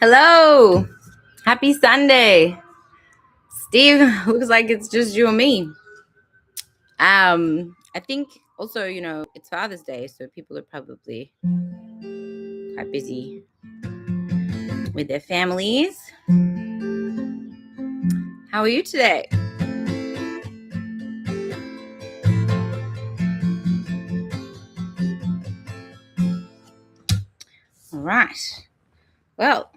Hello. Happy Sunday. Steve, looks like it's just you and me. I think also, it's Father's Day, so people are probably quite busy with their families. How are you today? All right. Well,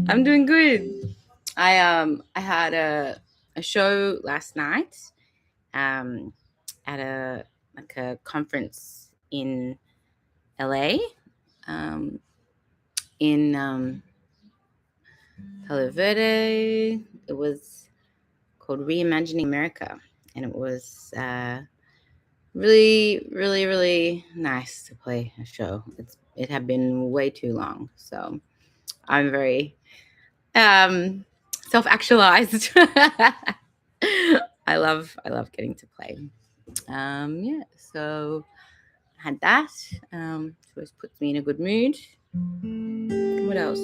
I'm doing good. I had a show last night at a conference in LA, in Palo Verde. It was called Reimagining America, and it was really, really, really nice to play a show. It had been way too long, so I'm very self-actualized. I love getting to play. So I had that. It always puts me in a good mood. What else?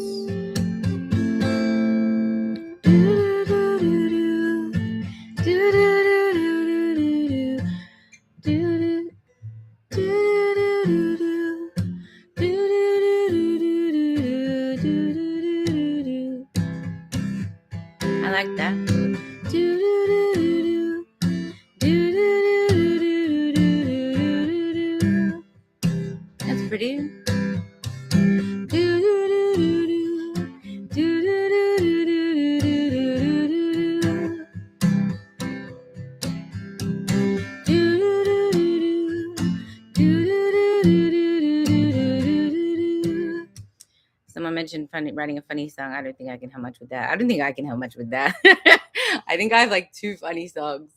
I like that. That's pretty. Someone mentioned writing a funny song. I don't think I can help much with that. I think I have like 2 funny songs.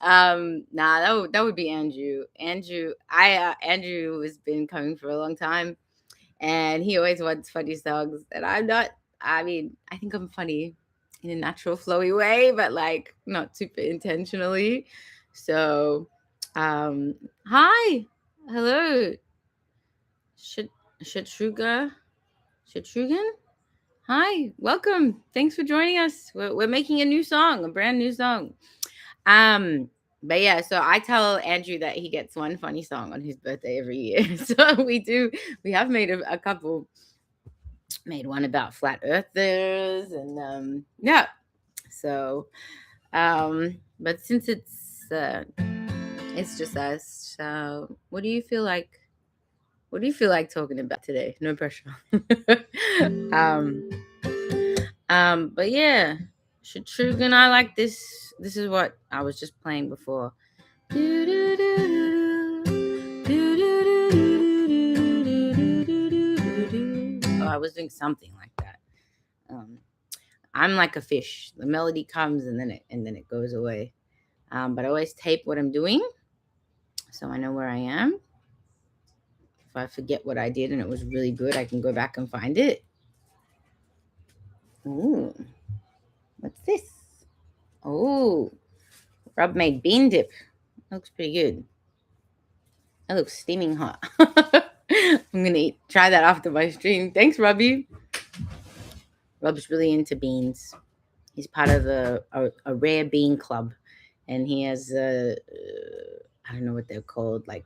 That would be Andrew. Andrew has been coming for a long time, and he always wants funny songs. And I'm not. I mean, I think I'm funny in a natural, flowy way, but like not super intentionally. So, hi, hello, Shatruga. Shatrugan? Hi, welcome. Thanks for joining us. We're making a brand new song. But yeah, so I tell Andrew that he gets one funny song on his birthday every year. So we have made a couple. Made one about flat earthers, and yeah. So, but since it's just us. So, what do you feel like? What do you feel like talking about today? No pressure. But yeah, Shatrugan, I like this. This is what I was just playing before. Oh, I was doing something like that. I'm like a fish. The melody comes and then it goes away. But I always tape what I'm doing, so I know where I am. If I forget what I did and it was really good, I can go back and find it. Ooh, what's this? Oh, Rob made bean dip. That looks pretty good. That looks steaming hot. I'm gonna try that after my stream. Thanks, Robbie. Rob's really into beans. He's part of a rare bean club, and he has I don't know what they're called. Like,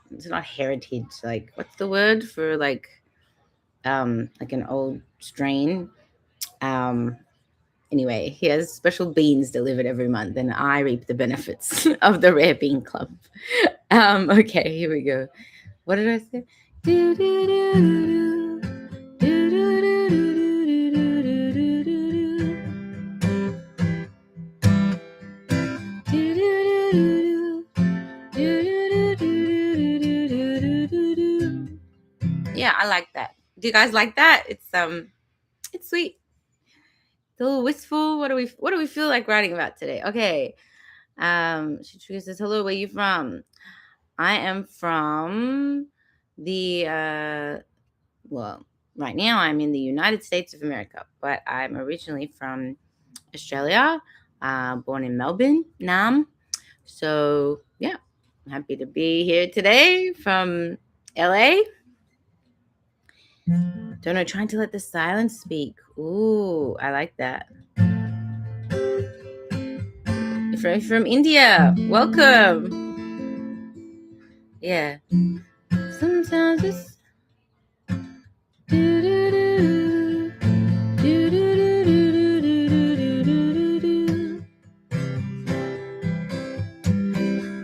it's not heritage. Like, what's the word for like an old strain? Anyway, he has special beans delivered every month, and I reap the benefits of the Rare Bean Club. Okay, here we go. What did I say? Yeah, I like that. Do you guys like that? It's sweet. It's a little wistful. What do we feel like writing about today? Okay. She says, hello, where are you from? I am from the well, right now I'm in the United States of America, but I'm originally from Australia, born in Melbourne, Nam. So yeah, I'm happy to be here today from LA. Don't know, trying to let the silence speak. Ooh, I like that. From India, welcome. Yeah. Sometimes it's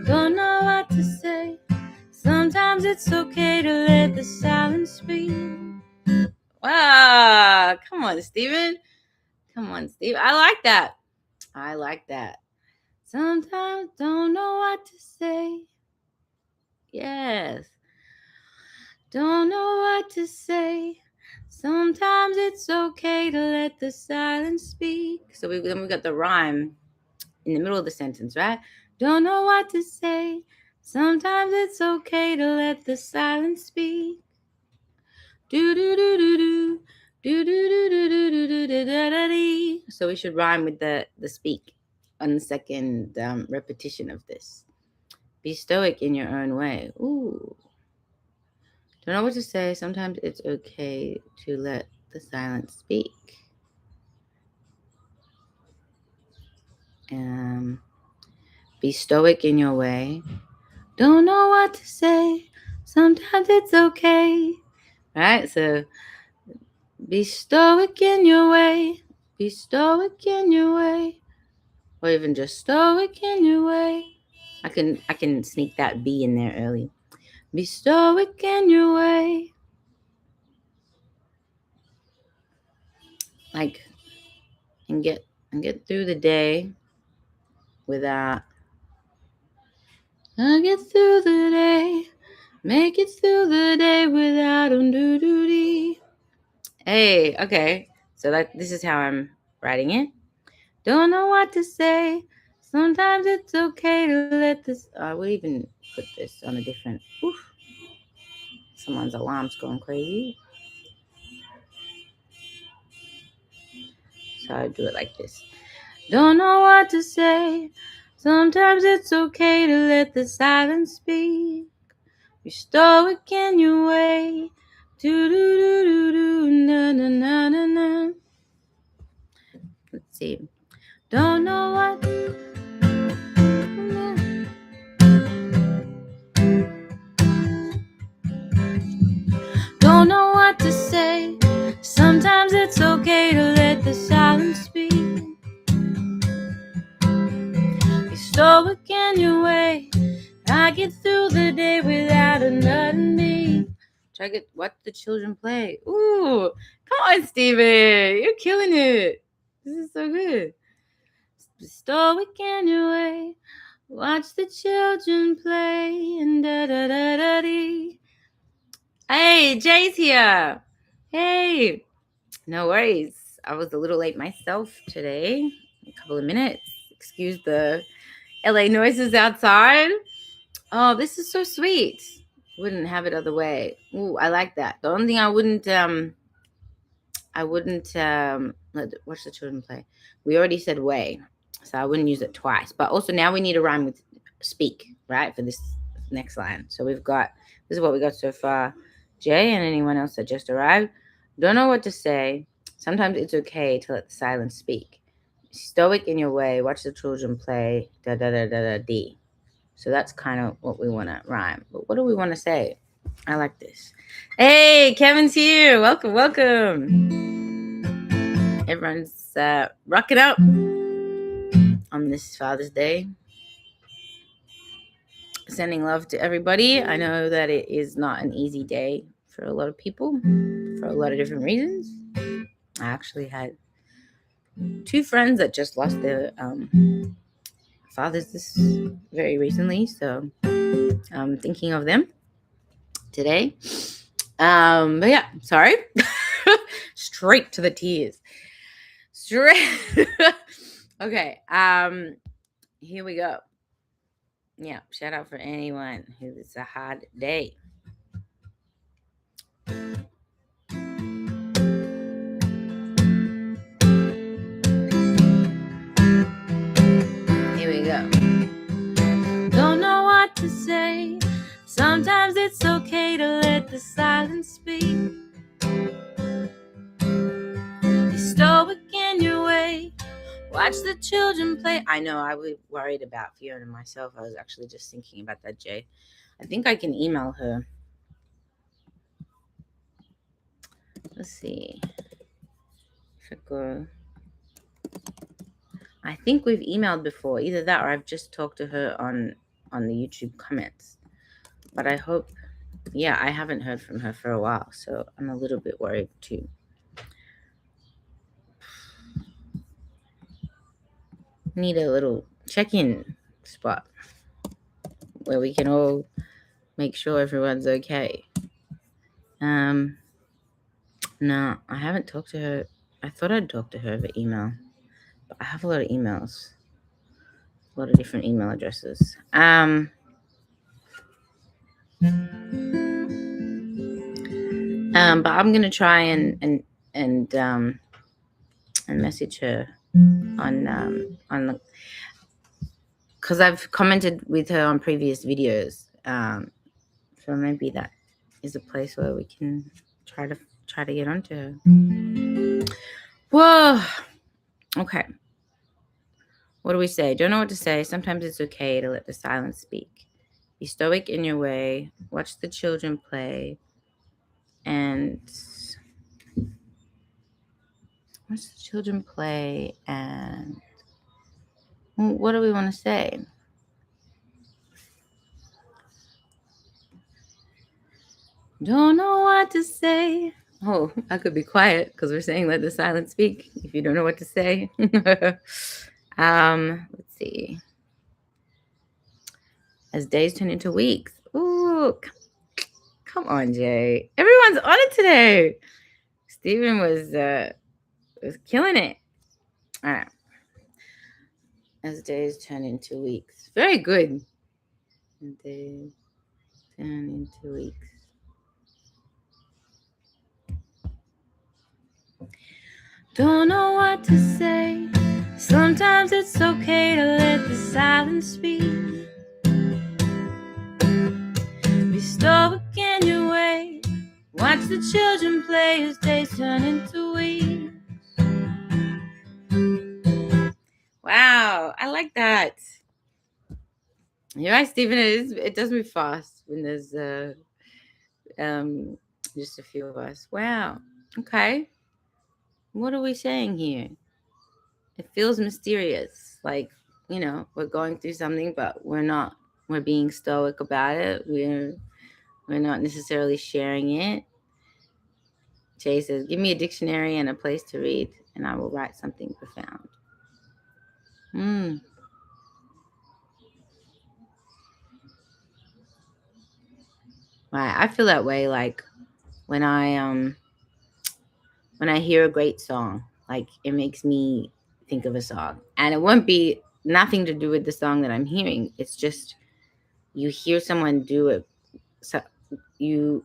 don't know what to say. Sometimes it's okay to let the silence speak. Wow, come on, Steven. Come on, Steve. I like that. I like that. Sometimes don't know what to say. Yes. Don't know what to say. Sometimes it's okay to let the silence speak. So then we got the rhyme in the middle of the sentence, right? Don't know what to say. Sometimes it's okay to let the silence speak. Do do do do do. Do do do do do do do do da da dee. So we should rhyme with the speak on the second repetition of this. Be stoic in your own way. Ooh. Don't know what to say. Sometimes it's okay to let the silence speak. Be stoic in your way. Don't know what to say. Sometimes it's okay. Right? So be stoic in your way. Be stoic in your way. Or even just stoic in your way. I can sneak that B in there early. Be stoic in your way. Like and get through the day without I get through the day. Make it through the day without do-do-dee. Hey, okay. So this is how I'm writing it. Don't know what to say. Sometimes it's okay to let this. I would even put this on a different. Oof. Someone's alarm's going crazy. So I do it like this. Don't know what to say. Sometimes it's okay to let the silence speak. Be stoic in your way. Do do do do do na na na na na. Let's see. Don't know what. Don't know what to say. Sometimes it's okay to let the silence speak. Be stoic in your way. I get through the day without a nothing me. Try to get what the children play. Ooh, come on, Steven. You're killing it. This is so good. Be stoic in your way. Watch the children play and da da da da dee. Hey, Jay's here. Hey, no worries. I was a little late myself today. A couple of minutes. Excuse the LA noises outside. Oh, this is so sweet. Wouldn't have it other way. Ooh, I like that. The only thing I wouldn't watch the children play. We already said way, so I wouldn't use it twice. But also now we need a rhyme with speak, right, for this next line. So we've got, this is what we got so far. Jay and anyone else that just arrived. Don't know what to say. Sometimes it's okay to let the silence speak. Stoic in your way. Watch the children play. Da da da da da dee. So that's kind of what we want to rhyme. But what do we want to say? I like this. Hey, Kevin's here. Welcome, welcome. Everyone's rocking up on this Father's Day. Sending love to everybody. I know that it is not an easy day for a lot of people for a lot of different reasons. I actually had 2 friends that just lost their fathers this very recently, so I'm thinking of them today. But yeah, sorry. Straight to the tears. Straight. Okay. Here we go. Yeah, shout out for anyone who it's a hard day. Here we go. Don't know what to say. Sometimes it's okay to let the silence speak. Watch the children play. I know, I was worried about Fiona myself. I was actually just thinking about that, Jay. I think I can email her. Let's see. If I go. I think we've emailed before. Either that or I've just talked to her on the YouTube comments. But I hope, yeah, I haven't heard from her for a while, so I'm a little bit worried too. Need a little check-in spot where we can all make sure everyone's okay. No, I haven't talked to her. I thought I'd talk to her over email, but I have a lot of emails, a lot of different email addresses. But I'm gonna try and message her on the, because I've commented with her on previous videos. So maybe that is a place where we can try to get onto her. Whoa. Okay. What do we say? Don't know what to say. Sometimes it's okay to let the silence speak. Be stoic in your way. Watch the children play. And watch the children play. And what do we want to say? Don't know what to say. Oh, I could be quiet because we're saying let the silence speak. If you don't know what to say. Let's see. As days turn into weeks. Ooh, come on, Jay. Everyone's on it today. Stephen was killing it. All right. As days turn into weeks. Very good. Days turn into weeks. Don't know what to say. Sometimes it's okay to let the silence speak. Be stoic in your way. Watch the children play as days turn into weeks. Wow, I like that. You're right, Stephen. It does move fast when there's just a few of us. Wow. Okay. What are we saying here? It feels mysterious. Like, we're going through something, but we're not. We're being stoic about it. We're not necessarily sharing it. Jay says, give me a dictionary and a place to read, and I will write something profound. Right. I feel that way, like when I hear a great song, like it makes me think of a song. And it won't be nothing to do with the song that I'm hearing. It's just you hear someone do it, so you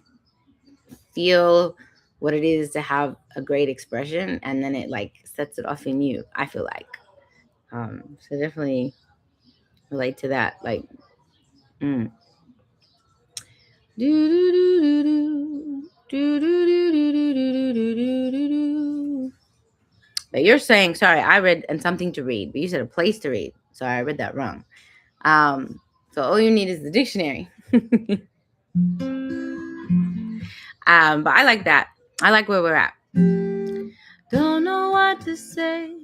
feel what it is to have a great expression, and then it like sets it off in you, I feel like. So definitely relate to that. Like But you're saying, sorry, I read and something to read, but you said a place to read. So I read that wrong. So all you need is the dictionary. But I like that. I like where we're at. Don't know what to say.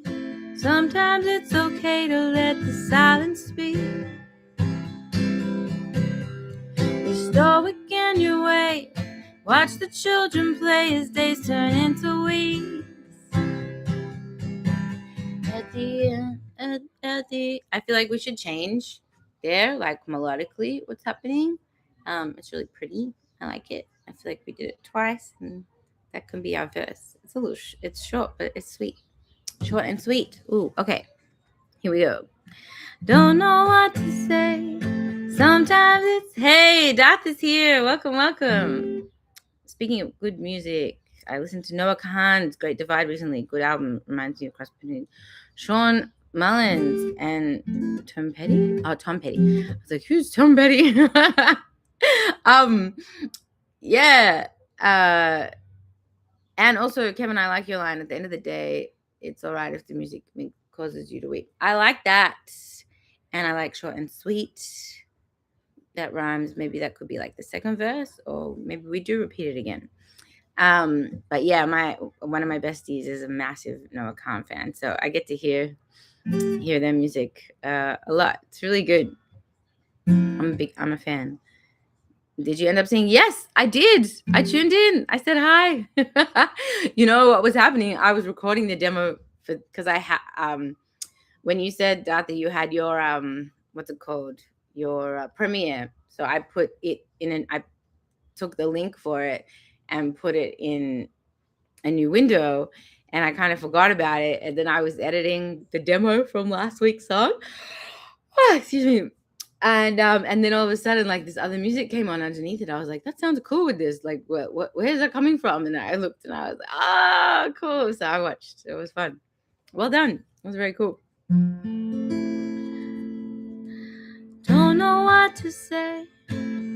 Sometimes it's okay to let the silence speak. Be stoic in your way. Watch the children play as days turn into weeks. I feel like we should change there, like melodically, what's happening. It's really pretty. I like it. I feel like we did it twice, and that can be our verse. It's a little, it's short, but it's sweet. Short and sweet. Ooh, okay. Here we go. Don't know what to say. Sometimes it's, hey, Doth is here. Welcome. Speaking of good music, I listened to Noah Kahan's Great Divide recently. Good album. Reminds me of Cross between Sean Mullins and Tom Petty. Oh, Tom Petty. I was like, who's Tom Petty? Yeah. And also, Kevin, I like your line. At the end of the day, it's all right if the music causes you to weep. I like that. And I like short and sweet. That rhymes. Maybe that could be like the second verse, or maybe we do repeat it again. But yeah, one of my besties is a massive Noah Khan fan, so I get to hear their music a lot. It's really good. I'm a fan. Did you end up saying yes? I did. I tuned in. I said hi. You know what was happening? I was recording the demo because when you said that you had your what's it called, your premiere. So I put it in I took the link for it and put it in a new window, and I kind of forgot about it. And then I was editing the demo from last week's song. Oh, excuse me. And then all of a sudden, like, this other music came on underneath it. I was like, that sounds cool with this. Like, where's that coming from? And I looked and I was like, cool. So I watched. It was fun. Well done. It was very cool. Don't know what to say.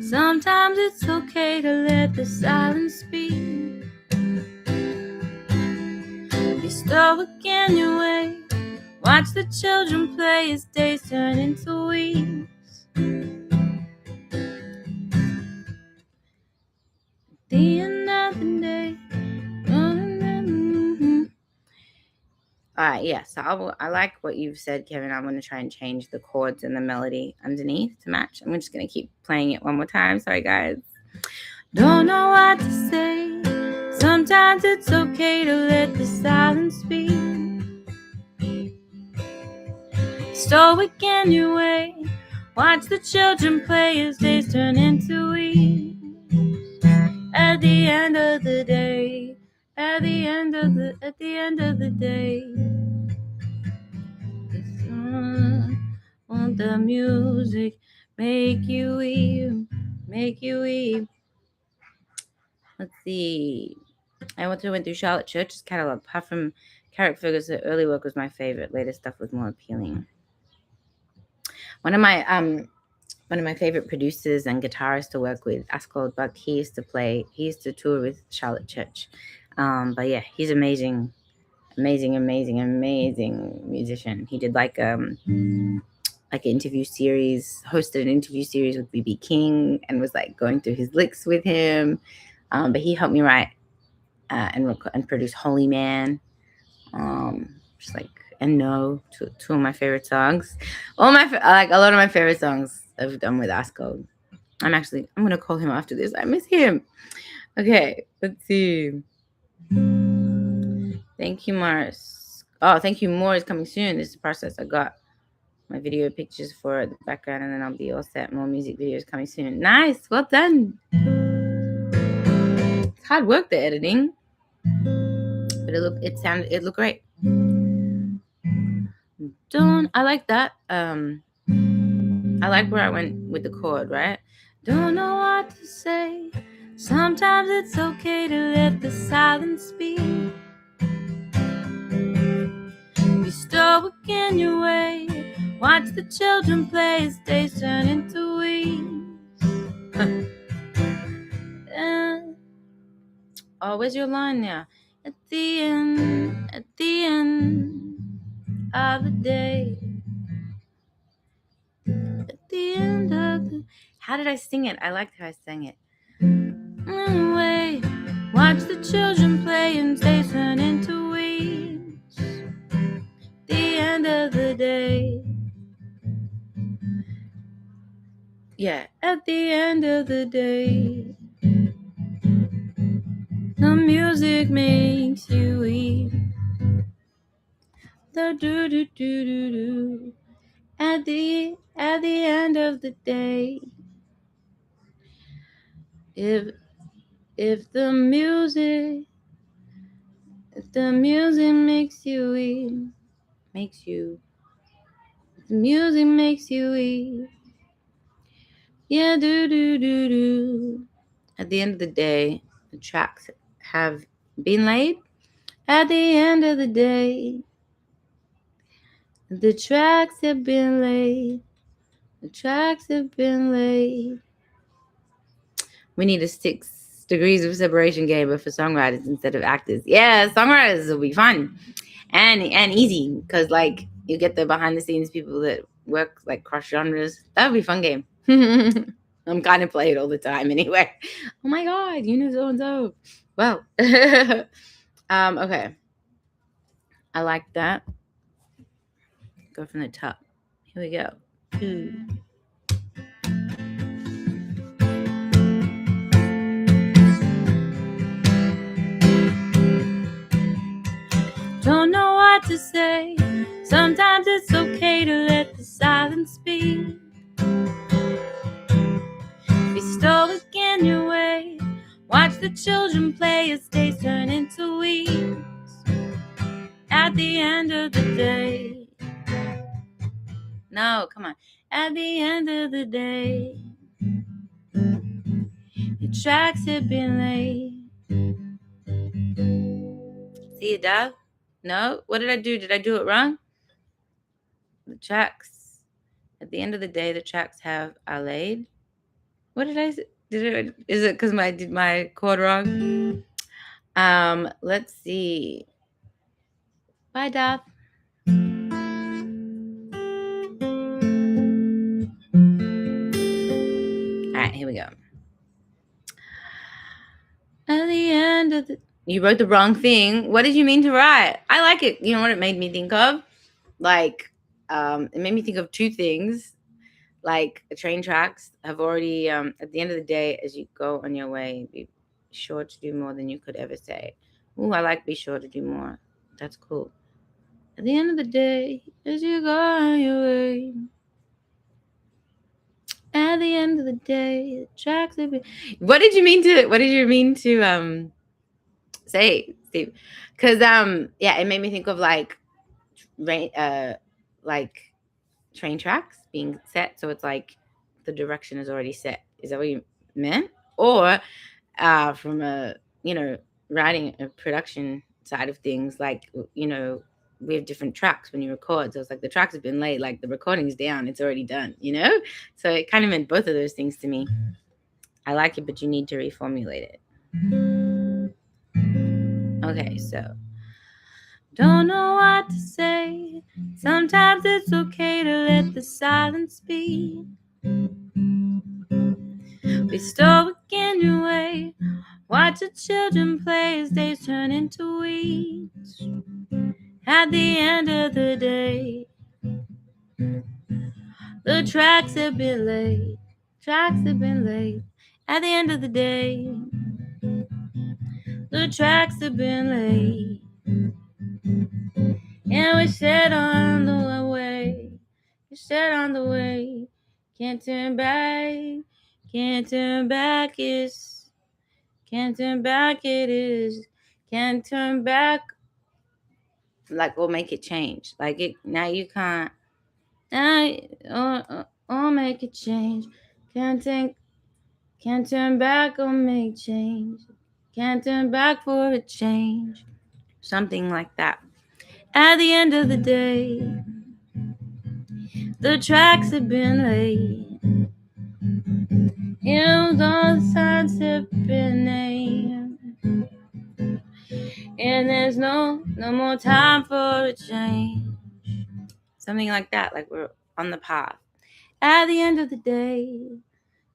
Sometimes it's okay to let the silence speak. Be stoic in your way. Watch the children play as days turn into weeks. The end of the day. Yeah, so I like what you've said, Kevin. I'm going to try and change the chords and the melody underneath to match. I'm just going to keep playing it one more time. Sorry, guys. Don't know what to say. Sometimes it's okay to let the silence speak. Stoic in your way. Watch the children play as days turn into weeks. At the end of the day. At the end of the day. Won't the music make you weep? Let's see. I went through Charlotte Church's catalog. Apart from Carrick Fergus's early work was my favorite. Later stuff was more appealing. One of my favorite producers and guitarists to work with, Askold Buck, he used to tour with Charlotte Church. But yeah, he's amazing musician. He did like an interview series, hosted an interview series with B.B. King, and was like going through his licks with him. But he helped me write and produce Holy Man. Just like, and No, two of my favorite songs. A lot of my favorite songs I've done with Askold. I'm gonna call him after this. I miss him. Okay, let's see. Thank you, Mars. Oh, thank you. More is coming soon. This is the process. I got my video pictures for the background, and then I'll be all set. More music videos coming soon. Nice. Well done. It's hard work, the editing, but it looked great. I like that. I like where I went with the chord, right? Don't know what to say. Sometimes it's okay to let the silence speak. Be stoic in your way. Watch the children play as days turn into weeks. Where's your line now? At the end of the day. At the end of the... How did I sing it? I liked how I sang it. Anyway, watch the children play and days turn into weeks. The end of the day. Yeah, at the end of the day. The music makes you weep. The do-do-do-do-do. At the end of the day. If the music makes you weep, the music makes you weep. Yeah, do. At the end of the day, the tracks have been laid. At the end of the day, the tracks have been laid. The tracks have been laid. We need a 6 degrees of separation game, but for songwriters instead of actors. Yeah, songwriters will be fun. and easy because like you get the behind the scenes people that work like cross genres. That would be a fun game. I'm kind of play it all the time anyway. Oh my god, you know so and so. Well, okay. I like that. Go from the top. Here we go. Two. Don't know what to say. Sometimes it's okay to let the silence speak. Be stoic in your way. Watch the children play as days turn into weeks. At the end of the day. No, come on. At the end of the day, the tracks have been laid. See it, Dad? No? What did I do? Did I do it wrong? The tracks. At the end of the day, the tracks are laid. What did I say? Is it because I did my chord wrong? Let's see. Bye, Dad. All right, here we go. At the end of the... You wrote the wrong thing. What did you mean to write? I like it. You know what it made me think of? Like, it made me think of two things. Like, train tracks have already, at the end of the day, as you go on your way, be sure to do more than you could ever say. Ooh, I like be sure to do more. That's cool. At the end of the day, as you go on your way, at the end of the day, the tracks have been... What did you mean to say, Steve? Because yeah, it made me think of like like train tracks being set, so it's like the direction is already set. Is that what you meant? Or from a writing a production side of things, like we have different tracks when you record, so it's like the tracks have been laid, like the recording's down, it's already done, so it kind of meant both of those things to me. I like it, but you need to reformulate it. Okay, so don't know what to say. Sometimes it's okay to let the silence speak. Be stoic in your way. Watch the children play as days turn into weeks. At the end of the day, the tracks have been laid. Tracks have been laid. At the end of the day, the tracks have been laid. And we set on the way. We set on the way. Can't turn back. Can't turn back. Can't turn back. It is. Can't turn back. Like we'll make it change. Like it now. You can't. Or make it change. Can't turn back or make change. Can't turn back for a change. Something like that. At the end of the day, the tracks have been laid. The signs have been named. And there's no more time for a change. Something like that, like we're on the path. At the end of the day,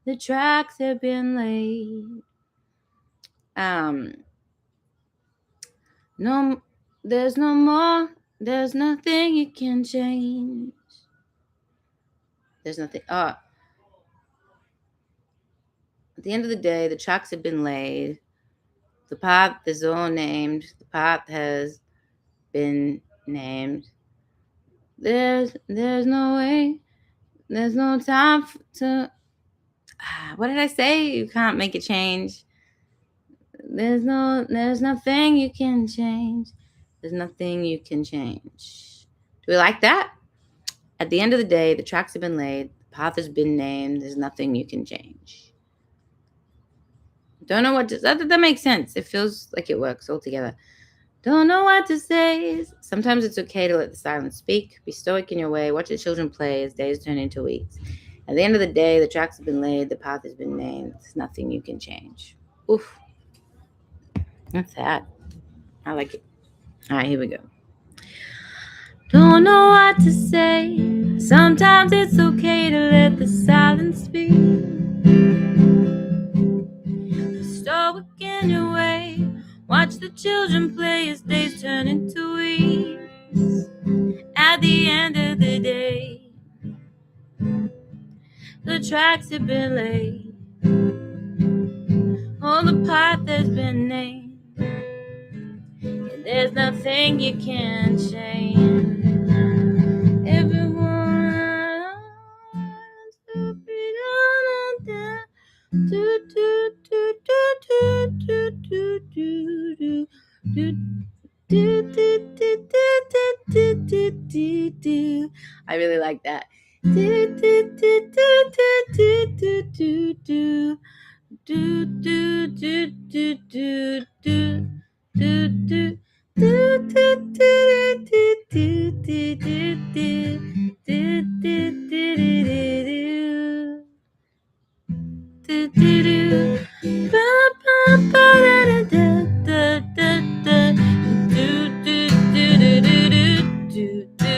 the tracks have been laid. No, there's no more. There's nothing you can change. There's nothing. At the end of the day, the tracks have been laid. The path is all named. The path has been named. There's no way. There's no time to... What did I say? You can't make a change. There's nothing you can change. There's nothing you can change. Do we like that? At the end of the day, the tracks have been laid. The path has been named. There's nothing you can change. Don't know what to... That makes sense. It feels like it works all together. Don't know what to say. Sometimes it's okay to let the silence speak. Be stoic in your way. Watch the children play as days turn into weeks. At the end of the day, the tracks have been laid. The path has been named. There's nothing you can change. Oof. That's sad. I like it. All right, here we go. Don't know what to say. Sometimes it's okay to let the silence speak. Stoic in your way. Watch the children play as days turn into weeks. At the end of the day, the tracks have been laid. On the path has been named. And there's nothing you can change. Everyone to be done. Do do do do do do do do do do. I really like that. Do do do do do do do do do do do do do do do do. Do do do do do do do do do do do do. Ba ba ba da da da da da. Do do do do do do do.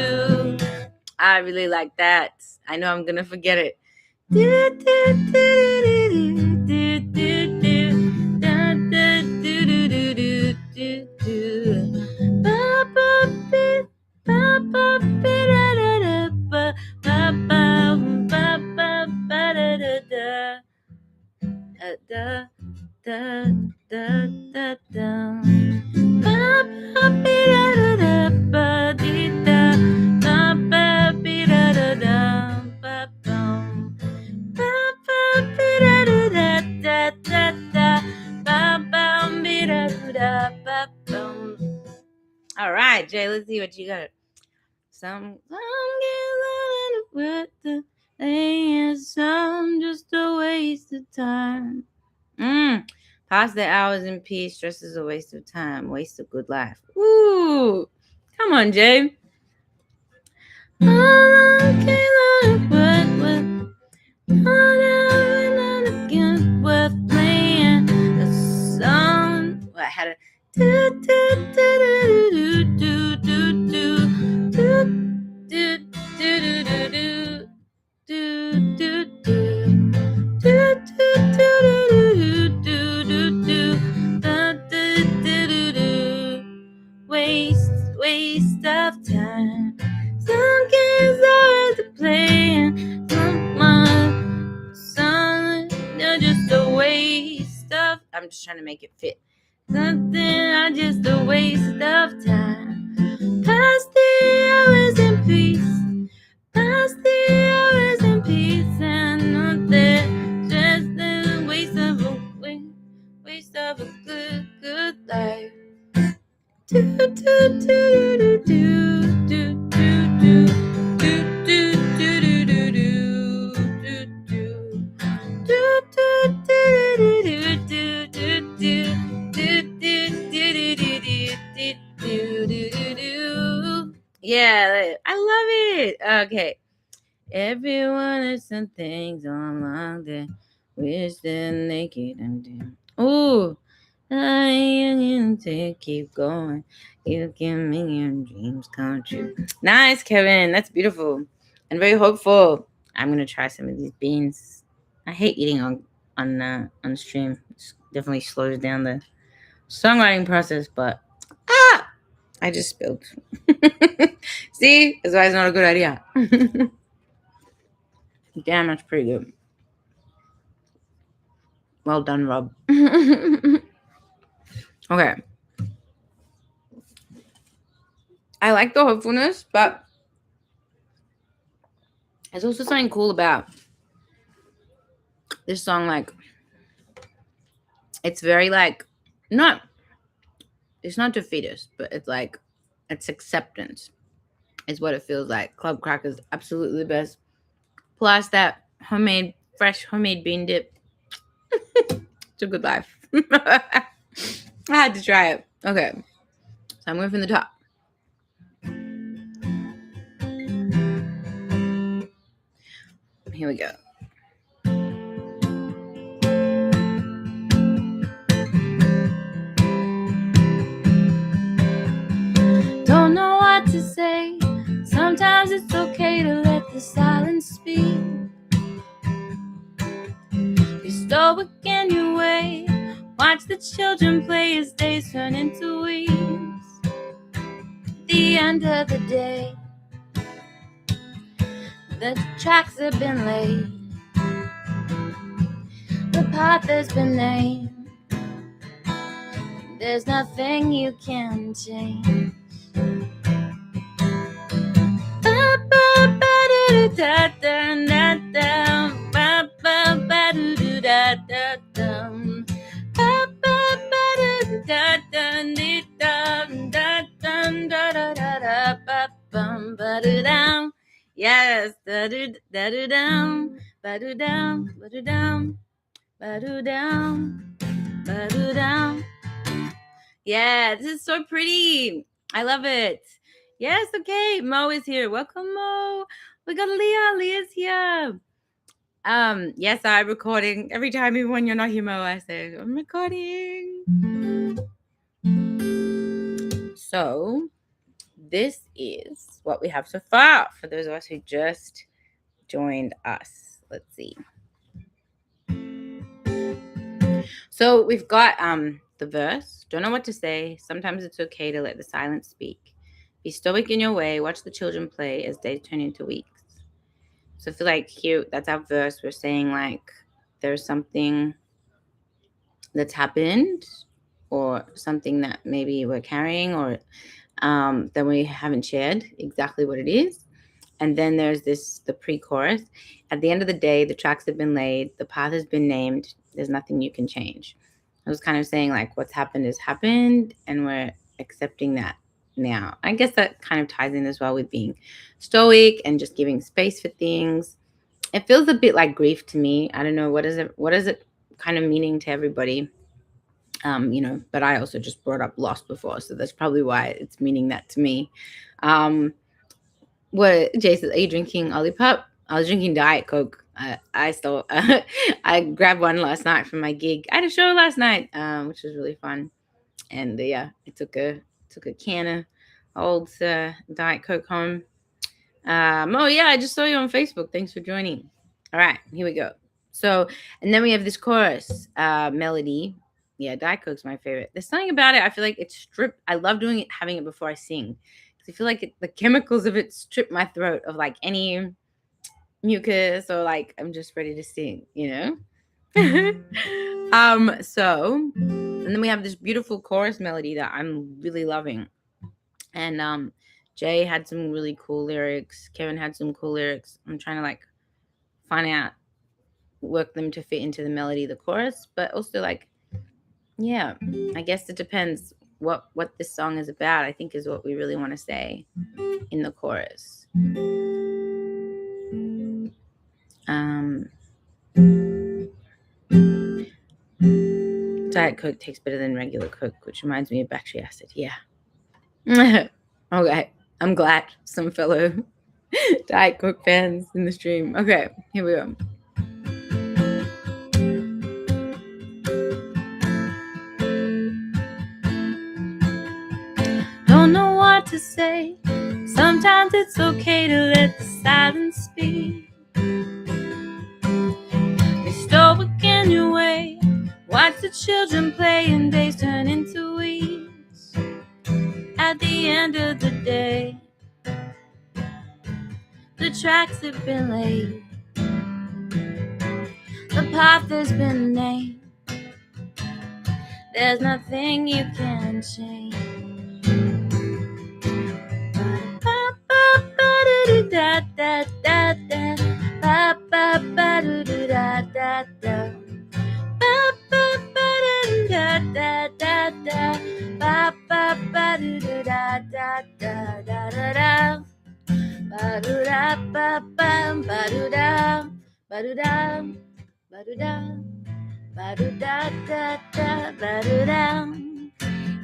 I really like that. I know I'm gonna forget it. Do do do do do do do da da do do do do do do. Ba ba ba ba ba da da da ba ba ba ba ba ba da da da da da da da da. Ba ba da da da ba dee da ba ba da da da ba bum. All right, Jay, let's see what you got. Some with the thing, some just a waste of time. Pass the hours in peace, stress is a waste of time, waste of good life. Ooh, come on, Jay. Worth playing the song. I had a do do do do do do do do do do do do do. Waste of time. Some games are to play and some they're just a waste of. I'm just trying to make it fit. Something are just a waste of time. Pass the hours in peace. Pass the hours in peace and nothing. Just a waste of a good life. Do do do do do do do do do do do. Yeah, I love it. Okay. Everyone has some things along there. Wish they're naked and dim. Ooh. I am to keep going. You can make your dreams come true. Nice, Kevin. That's beautiful and very hopeful. I'm gonna try some of these beans. I hate eating on stream. It definitely slows down the songwriting process. But I just spilled. See, that's why it's not a good idea. Damn, that's pretty good. Well done, Rob. Okay. I like the hopefulness, but there's also something cool about this song. Like, it's very like, it's not defeatist, but it's like, it's acceptance is what it feels like. Club Cracker's absolutely the best. Plus that fresh homemade bean dip. It's a good life. I had to try it. Okay. So I'm going from the top. Here we go. Don't know what it's okay to let the silence speak. Be stoic in your way. Watch the children play as days turn into weeks. At the end of the day, the tracks have been laid. The path has been named. There's nothing you can change. Yes, da-do-down, ba-do-down, ba-do-down, ba-do-down, ba-do-down. Yeah, this is so pretty. I love it. Yes, okay. Mo is here. Welcome, Mo. We got Leah. Leah's here. Yes, I'm recording. Every time even when you're not here, Mo, I say, I'm recording. So this is what we have so far for those of us who just joined us. Let's see. So we've got the verse. Don't know what to say. Sometimes it's okay to let the silence speak. Be stoic in your way. Watch the children play as days turn into weeks. So I feel like here, that's our verse. We're saying like there's something that's happened or something that maybe we're carrying or that we haven't shared exactly what it is. And then there's the pre-chorus. At the end of the day, the tracks have been laid. The path has been named. There's nothing you can change. I was kind of saying like what's happened has happened and we're accepting that now. I guess that kind of ties in as well with being stoic and just giving space for things. It feels a bit like grief to me. I don't know. What is it kind of meaning to everybody? But I also just brought up loss before. So that's probably why it's meaning that to me. What Jason, are you drinking Olipop? I was drinking Diet Coke. I still I grabbed one last night from my gig. I had a show last night, which was really fun. And yeah, I took a can of old Diet Coke home. Oh yeah, I just saw you on Facebook. Thanks for joining. All right, here we go. So, and then we have this chorus melody. Yeah, Diet Coke's my favorite. There's something about it. I feel like it's stripped. I love doing it, having it before I sing. I feel like the chemicals of it strip my throat of like any mucus or like I'm just ready to sing, So and then we have this beautiful chorus melody that I'm really loving. And Jay had some really cool lyrics. Kevin had some cool lyrics. I'm trying to like find out, work them to fit into the melody of the chorus, but also like, yeah, I guess it depends what this song is about, I think is what we really want to say in the chorus. Diet Coke tastes better than regular Coke, which reminds me of battery acid. Yeah. Okay. I'm glad some fellow Diet Coke fans in the stream. Okay, here we go. Don't know what to say. Sometimes it's okay to let the silence speak. Be stoic in your way. Watch the children play and days turn into weeks. At the end of the day, the tracks have been laid. The path has been named. There's nothing you can change.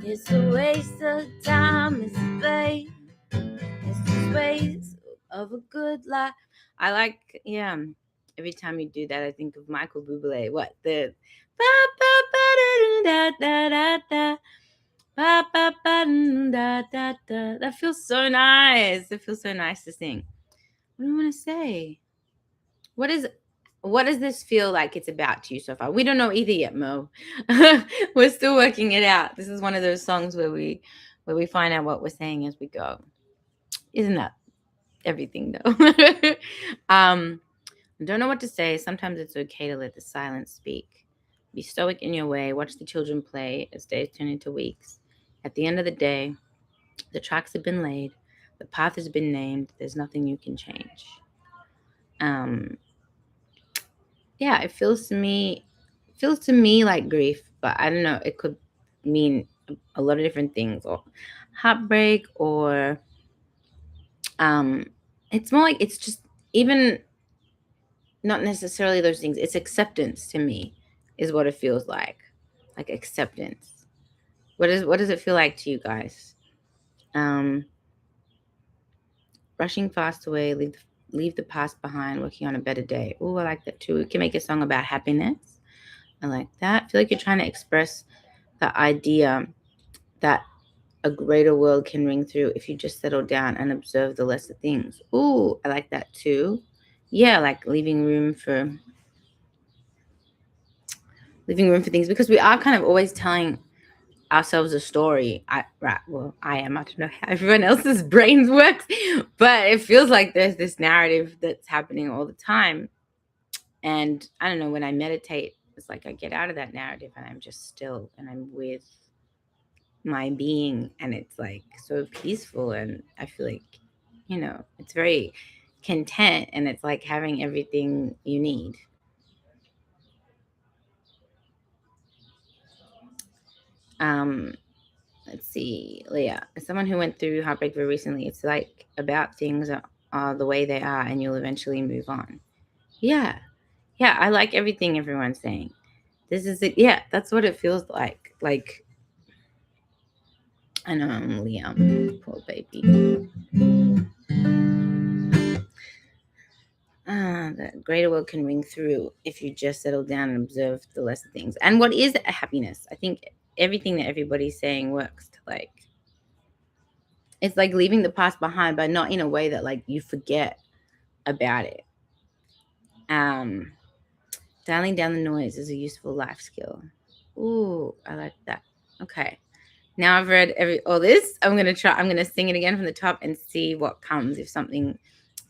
It's a waste of time and space. It's just waste of a good life. I like, yeah. Every time you do that, I think of Michael Bublé. What the? That feels so nice. It feels so nice to sing. What do I want to say? What does this feel like it's about to you so far? We don't know either yet, Mo. We're still working it out. This is one of those songs where we find out what we're saying as we go. Isn't that everything though? I don't know what to say. Sometimes it's okay to let the silence speak. Be stoic in your way. Watch the children play as days turn into weeks. At the end of the day, the tracks have been laid. The path has been named. There's nothing you can change. Yeah, it feels to me like grief, but I don't know. It could mean a lot of different things, or heartbreak, or it's more like it's just even not necessarily those things. It's acceptance to me, is what it feels like acceptance. What does it feel like to you guys? Rushing fast away, leave the past behind, working on a better day. Oh, I like that too. We can make a song about happiness. I like that. I feel like you're trying to express the idea that a greater world can ring through if you just settle down and observe the lesser things. Ooh, I like that too. Yeah, like leaving room for things, because we are kind of always telling ourselves a story. I am. I don't know how everyone else's brains works, but it feels like there's this narrative that's happening all the time. And I don't know, when I meditate, it's like I get out of that narrative and I'm just still and I'm with my being, and it's like so peaceful, and I feel like, it's very content, and it's like having everything you need. Let's see, Leah, as someone who went through heartbreak very recently, it's like about things are the way they are and you'll eventually move on. Yeah, I like everything everyone's saying. This is it. Yeah, that's what it feels like. I know, Liam, poor baby. The greater world can ring through if you just settle down and observe the lesser things. And what is happiness? I think everything that everybody's saying works to it's like leaving the past behind, but not in a way that you forget about it. Dialing down the noise is a useful life skill. Ooh, I like that. Okay. Now I've read all this. I'm going to sing it again from the top and see what comes, if something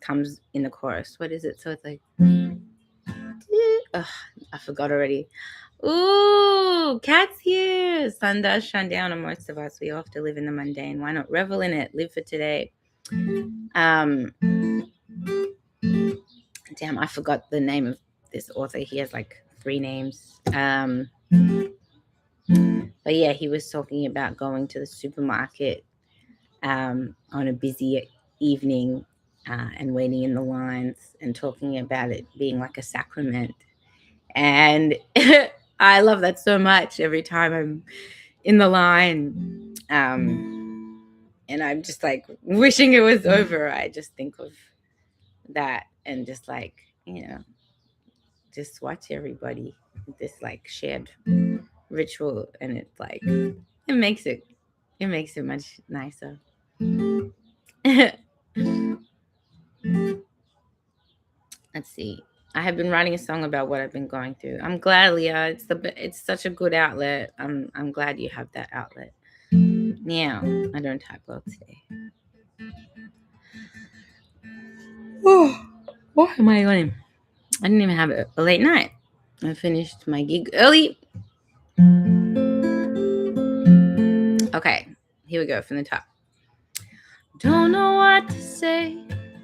comes in the chorus. What is it? So it's like, ugh, I forgot already. Ooh, cat's here. Sun does shine down on most of us. We all have to live in the mundane. Why not revel in it? Live for today. Damn, I forgot the name of this author. He has 3 names. But yeah, he was talking about going to the supermarket on a busy evening and waiting in the lines, and talking about it being like a sacrament. And I love that so much. Every time I'm in the line and I'm just wishing it was over, I just think of that and just just watch everybody, this shared ritual, and it's it makes it much nicer. Let's see. I have been writing a song about what I've been going through. I'm glad, Leah. It's such a good outlet. I'm glad you have that outlet. Yeah, I don't type well today. Oh, why am I going? I didn't even have a late night. I finished my gig early. Okay, here we go from the top. Don't know what to say.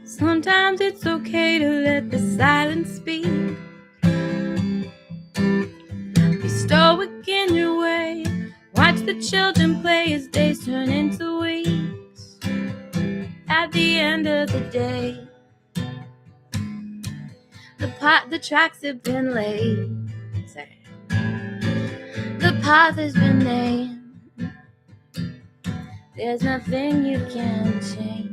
Sometimes it's okay to let the silence speak. Be stoic in your way. Watch the children play as days turn into weeks. At the end of the day, the tracks have been laid. The path has been named. There's nothing you can change.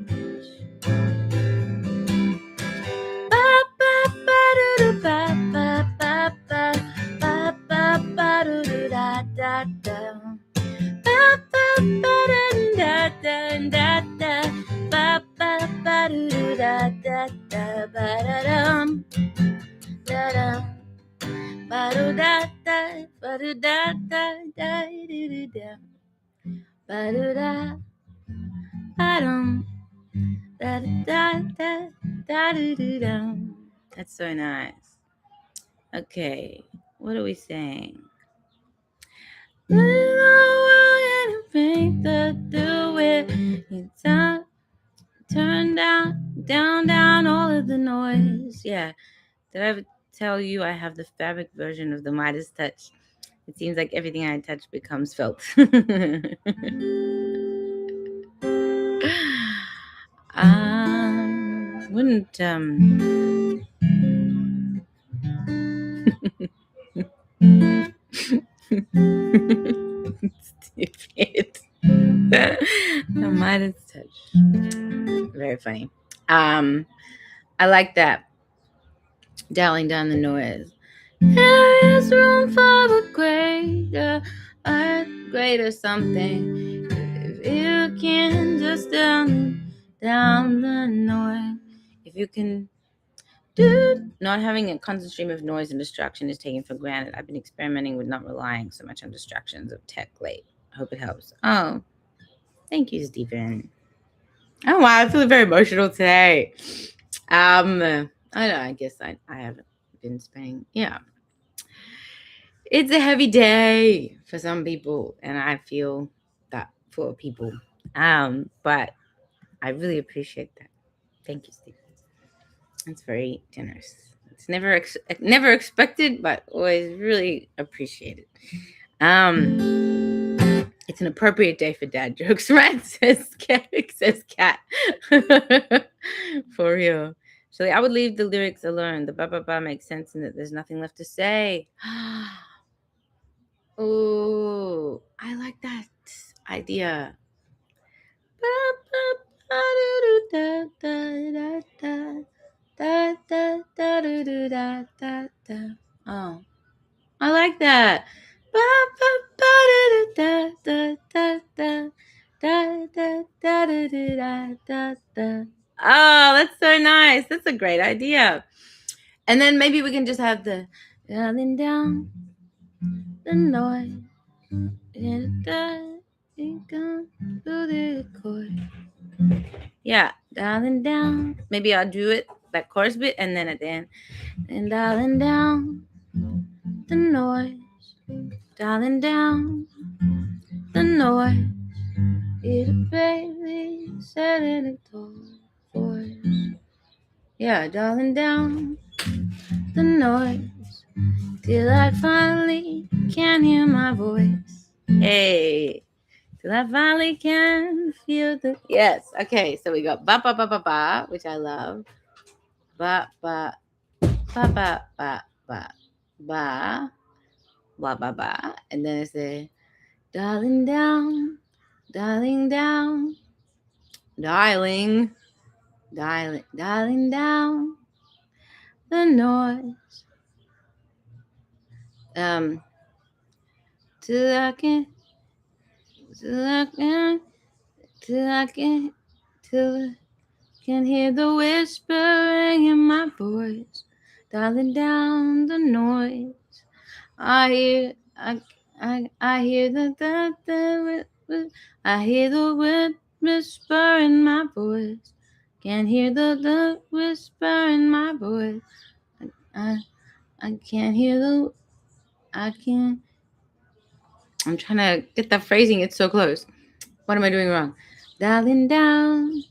Ba-do-da-da, ba-do-da-da, da-do-da, ba-do-da, ba-dum, da-da-da, da-do-do-da. That's so nice. Okay, what are we saying? Turn down all of the noise. Yeah. Did I ever tell you I have the fabric version of the Midas touch? It seems like everything I touch becomes felt. Wouldn't Stupid. The Midas touch. Very funny. I like that. Dialing down the noise. There is room for a greater something. If you can just down the noise. If you can not having a constant stream of noise and distraction is taken for granted. I've been experimenting with not relying so much on distractions of tech late. I hope it helps. Oh, thank you, Stephen. Oh wow, I feel very emotional today. I don't know. I guess I haven't been spending. Yeah, it's a heavy day for some people, and I feel that for people. But I really appreciate that. Thank you, Stephen. That's very generous. It's never expected, but always really appreciated. It's an appropriate day for dad jokes, right? Says Cat. For real. Shelley, I would leave the lyrics alone. The ba ba ba makes sense in that there's nothing left to say. Oh, I like that idea. Oh, I like that. Oh, that's so nice. That's a great idea. And then maybe we can just have the dialing down the noise. Yeah, dialing down. Maybe I'll do it that chorus bit, and then at the end, and dialing down the noise, dialing down the noise. It's a baby setting a voice. Yeah, dialing down the noise till I finally can hear my voice. Hey. Till I finally can feel the yes. Okay, so we got ba ba ba ba ba, which I love. Ba ba ba ba ba ba ba ba ba ba, and then it's a dialing down, dialing down, dialing down the noise. Till I can, till I can, till I can, till I can hear the whispering in my voice, dialing down the noise. I hear I hear the whisper in my voice. Can't hear the whisper in my voice. I can't hear I'm trying to get that phrasing. It's so close. What am I doing wrong? Dialing down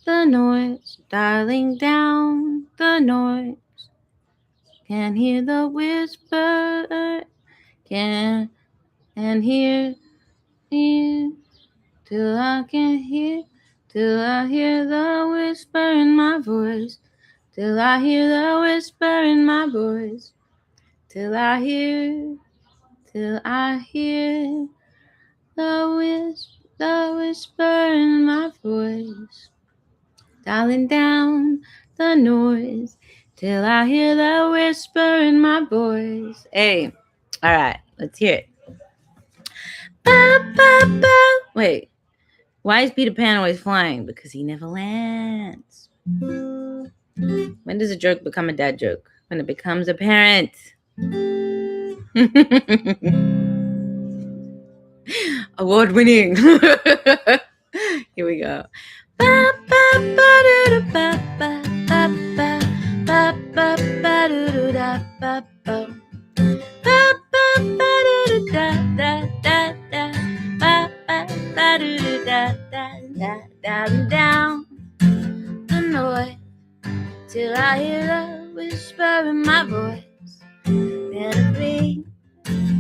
the noise, dialing down the noise. Can hear the whisper, can and hear till I can hear, till I hear the whisper in my voice, till I hear the whisper in my voice, till I hear the whisper in my voice. Dialing down the noise till I hear the whisper in my voice. Hey, all right, let's hear it. Ba, ba, ba. Wait, why is Peter Pan always flying? Because he never lands. When does a joke become a dad joke? When it becomes apparent. Award winning. Here we go. Down the noise till I hear the whisper in my voice. It'll be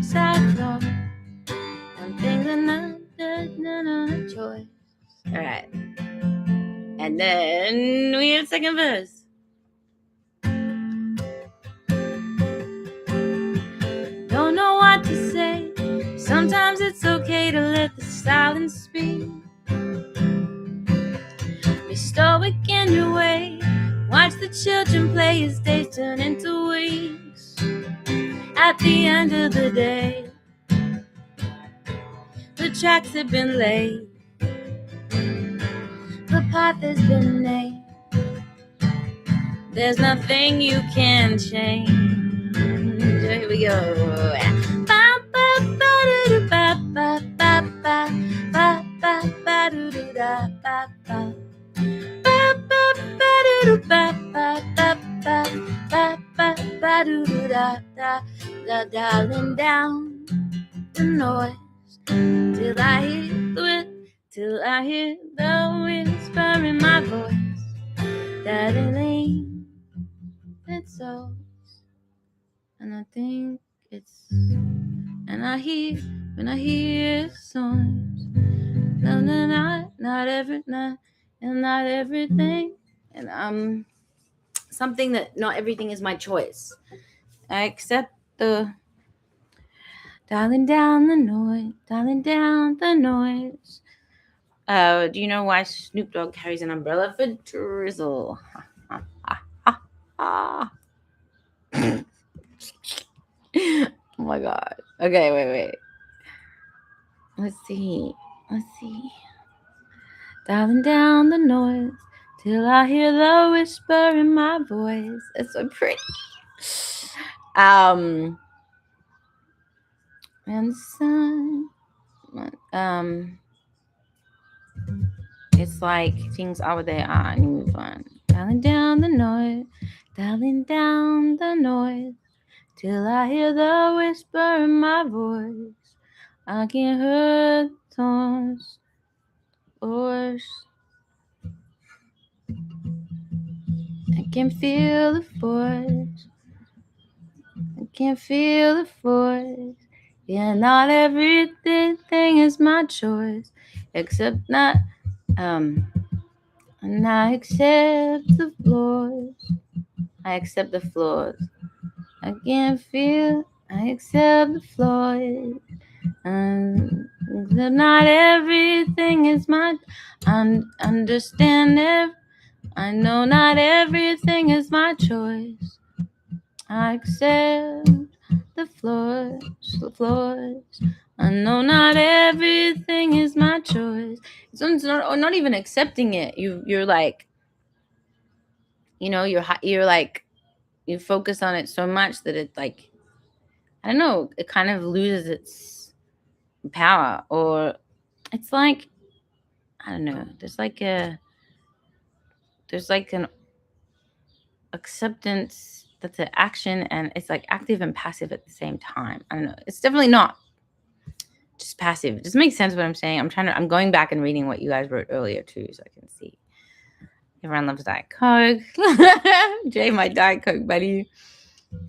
cyclone. One thing's another choice. All right. And then we have second verse. Don't know what to say. Sometimes it's okay to let the silence speak. Be stoic in your way. Watch the children play as days turn into weeks. At the end of the day, the tracks have been laid. The path has been made. There's nothing you can change. Here we go. Dialing down the noise till I hear the whisper in my voice that it ain't it's so, and I think it's, and I hear when I hear songs, not everything, and something that not everything is my choice. I accept the dialing down the noise. Do you know why Snoop Dogg carries an umbrella? For drizzle. Oh my god. Okay, wait. Let's see. Dialing down the noise till I hear the whisper in my voice. It's so pretty. And the sun. It's like things are what they are and you move on. Dialing down the noise till I hear the whisper in my voice. I can hear tones, voice. I can feel the force. Yeah, not everything is my choice, except not. And I accept the flaws. I accept the flaws. I accept the flaws. Not everything is my. Understand it. I know not everything is my choice. I accept the flaws. I know not everything is my choice. It's not even accepting it. You're like, you're like, you focus on it so much that it's like, I don't know, it kind of loses its power, or it's like, I don't know, there's like an acceptance that's an action, and it's like active and passive at the same time. I don't know, it's definitely not just passive. Does it make sense what I'm saying? I'm going back and reading what you guys wrote earlier too, so I can see. Everyone loves Diet Coke. Jay, my Diet Coke buddy.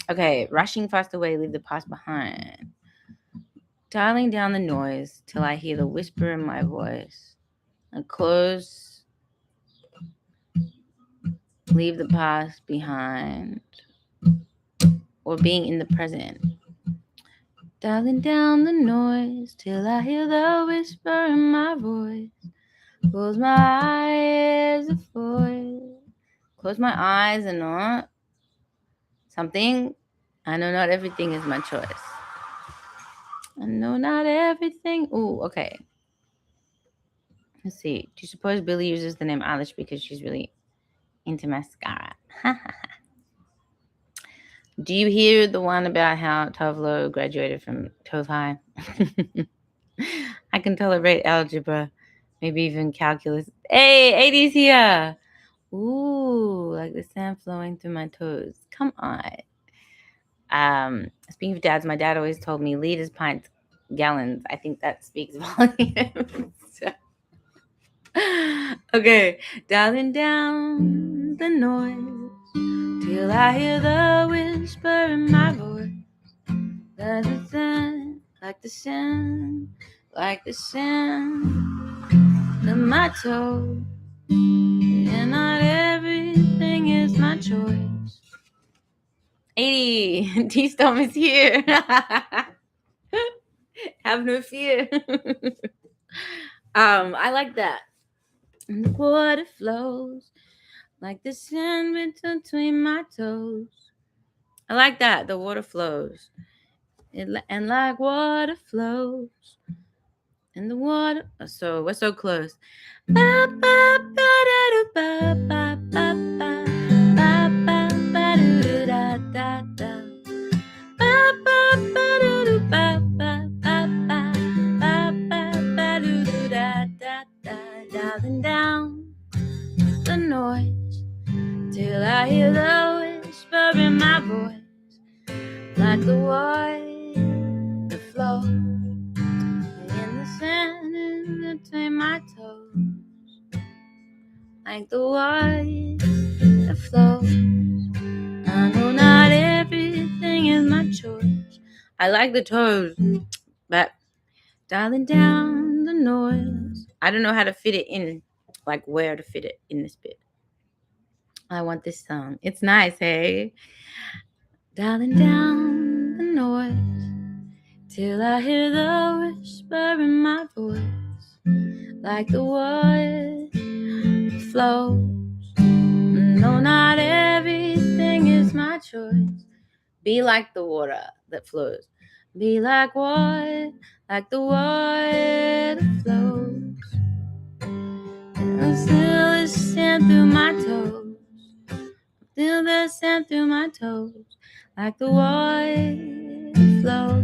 Okay, rushing fast away, leave the past behind. Dialing down the noise till I hear the whisper in my voice. And close, leave the past behind. Or being in the present. Dialing down the noise till I hear the whisper in my voice. Close my eyes and not something. I know not everything is my choice. I know not everything. Ooh, okay. Let's see. Do you suppose Billy uses the name Alice because she's really into mascara? Do you hear the one about how Tovlo graduated from Tove High? I can tolerate algebra, maybe even calculus. Hey, 80's here. Ooh, like the sand flowing through my toes. Come on. Speaking of dads, my dad always told me liters, pints, gallons. I think that speaks volumes. Okay, dialing down the noise till I hear the whisper in my voice. Like the sand, like the sand of my toe. And not everything is my choice. 80, T-Storm is here. Have no fear. I like that. And the water flows like the sand between my toes. I like that. The water flows. And like water flows. And the water. So we're so close. Dialing down the noise till I hear the whisper in my voice, like the water flow in the sand in between my toes, like the water flows. I know not everything is my choice. I like the toes, but dialing down the noise. I don't know how to fit it in, like where to fit it in this bit. I want this song. It's nice, hey? Dialing down the noise till I hear the whisper in my voice, like the water flows. No, not everything is my choice. Be like the water that flows. Be like water, like the water flows. And still there's sand through my toes. Still there's sand through my toes, like the water flows.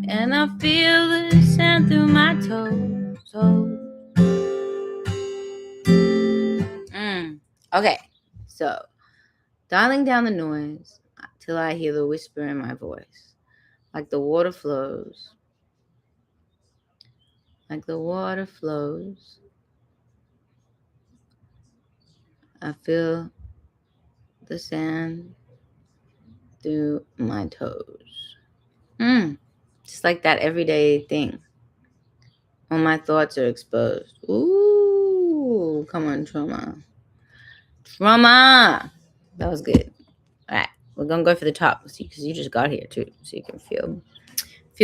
And I feel the sand through my toes. Okay, so dialing down the noise till I hear the whisper in my voice, like the water flows. Like the water flows. I feel the sand through my toes. Just like that everyday thing. All my thoughts are exposed. Ooh, come on, trauma. Trauma. That was good. All right, we're gonna go for the top, because you just got here too, so you can feel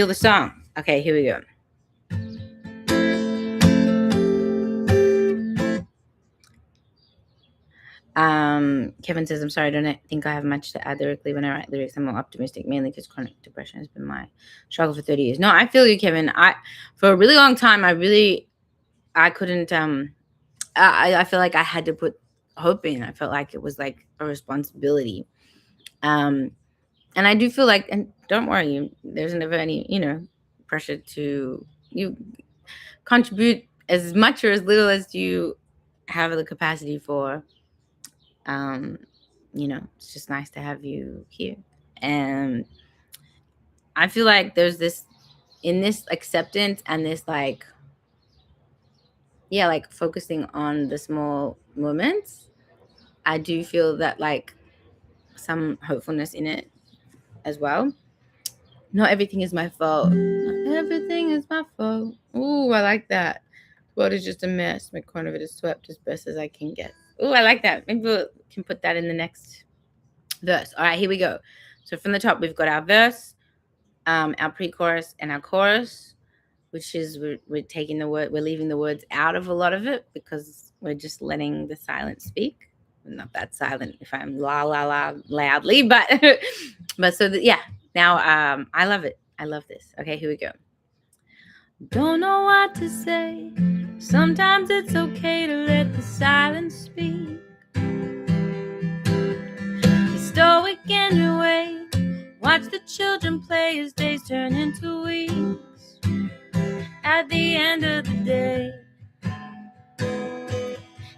the song. Okay, here we go. Kevin says, I'm sorry, I don't think I have much to add lyrically. When I write lyrics, I'm more optimistic, mainly because chronic depression has been my struggle for 30 years. No, I feel you, Kevin. For a really long time, I couldn't, I feel like I had to put hope in. I felt like it was like a responsibility. And I do feel like, and don't worry, there's never any, pressure to you contribute as much or as little as you have the capacity for. It's just nice to have you here. And I feel like there's this, in this acceptance and this like focusing on the small moments, I do feel that like some hopefulness in it as well. Not everything is my fault. Not everything is my fault. Ooh, I like that. The world is just a mess. My corner of it is swept as best as I can get. Ooh, I like that. Maybe we can put that in the next verse. All right, here we go. So from the top, we've got our verse, our pre-chorus, and our chorus, which is we're taking we're leaving the words out of a lot of it because we're just letting the silence speak. Not that silent if I'm la la la loudly, but so now I love it. I love this. Okay, here we go. Don't know what to say. Sometimes it's okay to let the silence speak. The in your way. Watch the children play as days turn into weeks. At the end of the day,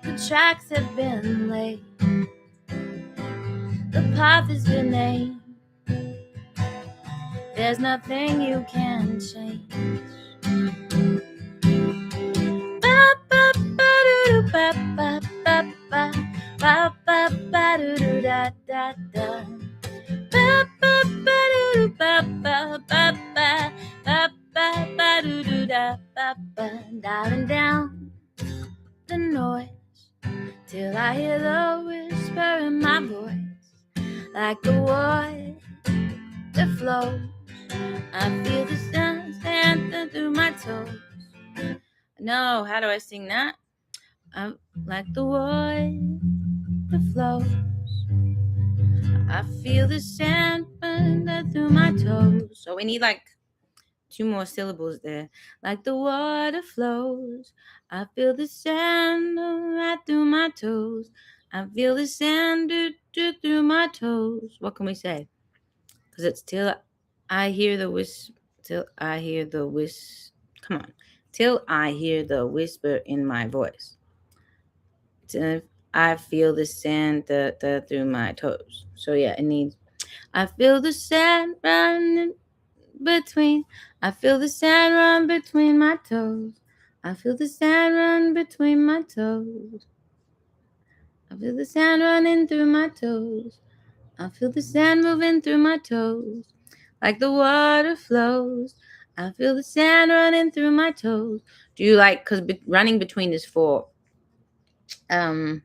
the tracks have been laid, the path has been named. There's nothing you can change. Ba ba ba doo doo ba ba ba ba ba ba ba doo doo da da da. Ba ba ba doo doo ba ba ba ba ba ba ba doo doo da ba ba. Dialing down the noise till I hear the whisper in my voice, like the water that flows. I feel the sun slanting through my toes. No, how do I sing that? I'm like the water that flows. I feel the sand running through my toes. So we need like 2 more syllables there. Like the water flows. I feel the sand right through my toes. I feel the sand through my toes. What can we say? Because it's till I hear the whisper. Till I hear the Come on. Till I hear the whisper in my voice. Till I feel the sand through my toes. So yeah, it needs. I feel the sand running between. I feel the sand run between my toes. I feel the sand run between my toes. I feel the sand running through my toes. I feel the sand moving through my toes. Like the water flows. I feel the sand running through my toes. Do you like, because running between is 4. I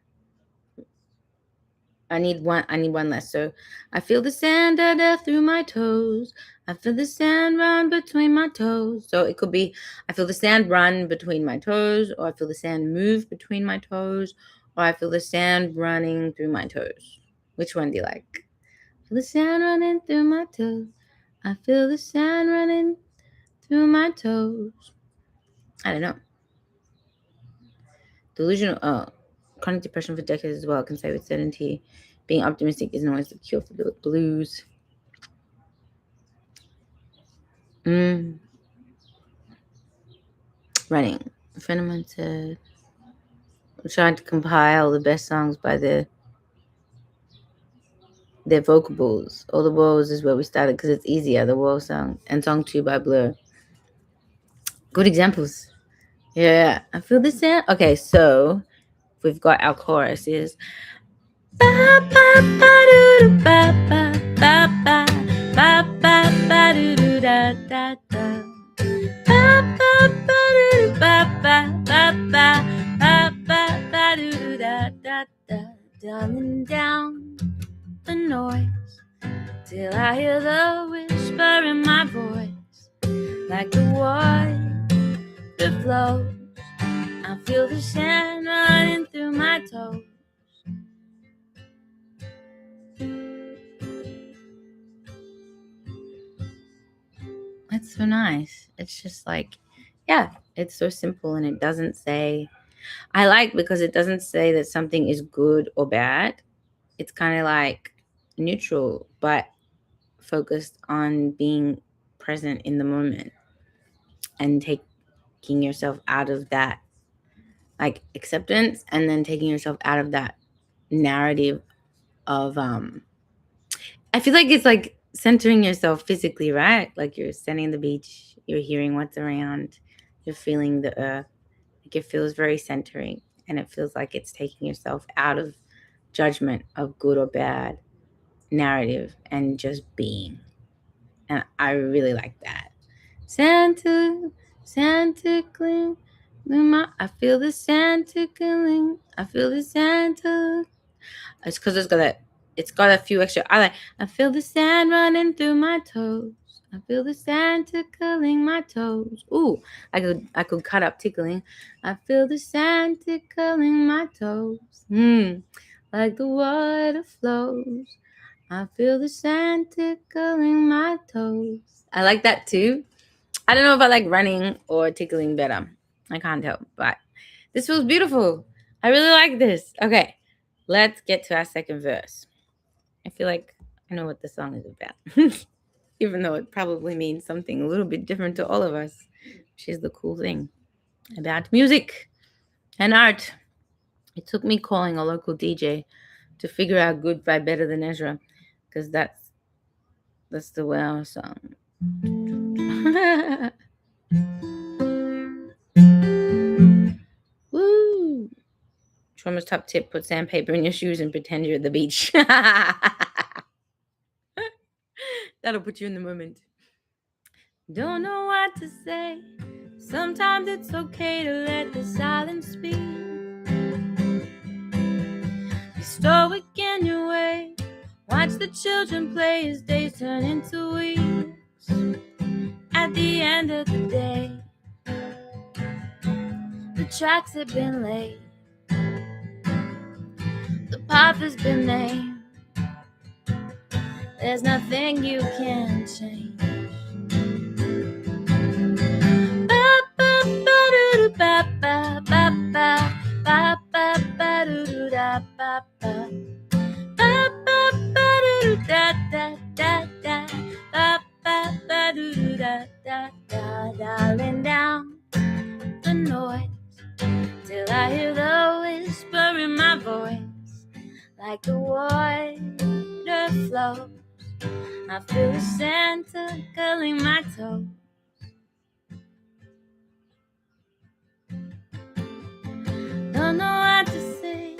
need one less. So I feel the sand through my toes. I feel the sand run between my toes. So it could be, I feel the sand run between my toes, or I feel the sand move between my toes, or I feel the sand running through my toes. Which one do you like? I feel the sand running through my toes. I feel the sand running through my toes. I don't know. Delusional. Chronic depression for decades as well. I can say with certainty, being optimistic isn't always the cure for the blues. Running. A friend of mine said, I'm trying to compile the best songs by their vocables. All the Walls is where we started because it's easier. The Wall song and song 2 by Blur. Good examples. Yeah, I feel the same. Okay, so we've got our chorus is ba ba ba doo ba ba ba ba ba ba ba doo da da da. Ba ba ba doo ba ba ba ba ba ba ba doo da da da. Dialing down the noise till I hear the whisper in my voice, like the water that flows. I feel the sand running through my toes. That's so nice. It's just like, yeah, it's so simple, and it doesn't say, I like because it doesn't say that something is good or bad. It's kind of like neutral, but focused on being present in the moment and taking yourself out of that like acceptance, and then taking yourself out of that narrative of I feel like it's like centering yourself physically, right? Like you're standing on the beach, you're hearing what's around, you're feeling the earth. Like it feels very centering, and it feels like it's taking yourself out of judgment of good or bad narrative and just being. And I really like that. Santa cling. I feel the Santa cling. I feel the Santa. It's because it's got a few extra. I feel the sand running through my toes. I feel the sand tickling my toes. Ooh, I could cut up tickling. I feel the sand tickling my toes. Like the water flows. I feel the sand tickling my toes. I like that too. I don't know if I like running or tickling better. I can't tell, but this was beautiful. I really like this. Okay, let's get to our second verse. I feel like I know what the song is about. Even though it probably means something a little bit different to all of us, which is the cool thing about music and art. It took me calling a local DJ to figure out Goodbye Better Than Ezra, because that's the way our song. Woo! Trauma's top tip: put sandpaper in your shoes and pretend you're at the beach. That'll put you in the moment. Don't know what to say. Sometimes it's okay to let the silence speak. Be stoic in your way. Watch the children play as days turn into weeks. At the end of the day, the tracks have been laid. The path has been named. There's nothing you can change. Dialing down the noise till I hear the whisper in my voice, like the water flows. I feel the Santa curling my toes. Don't know what to say.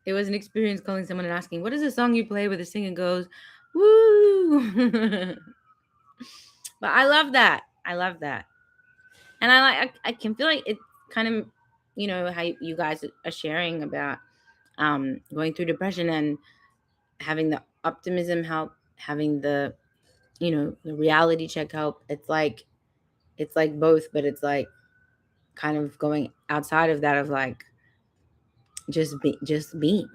It was an experience calling someone and asking, "What is the song you play where the singer goes, woo?" But I love that. And I can feel like it kind of, how you guys are sharing about going through depression and having the optimism help, having the the reality check help. It's like both, but it's like kind of going outside of that, of like just being.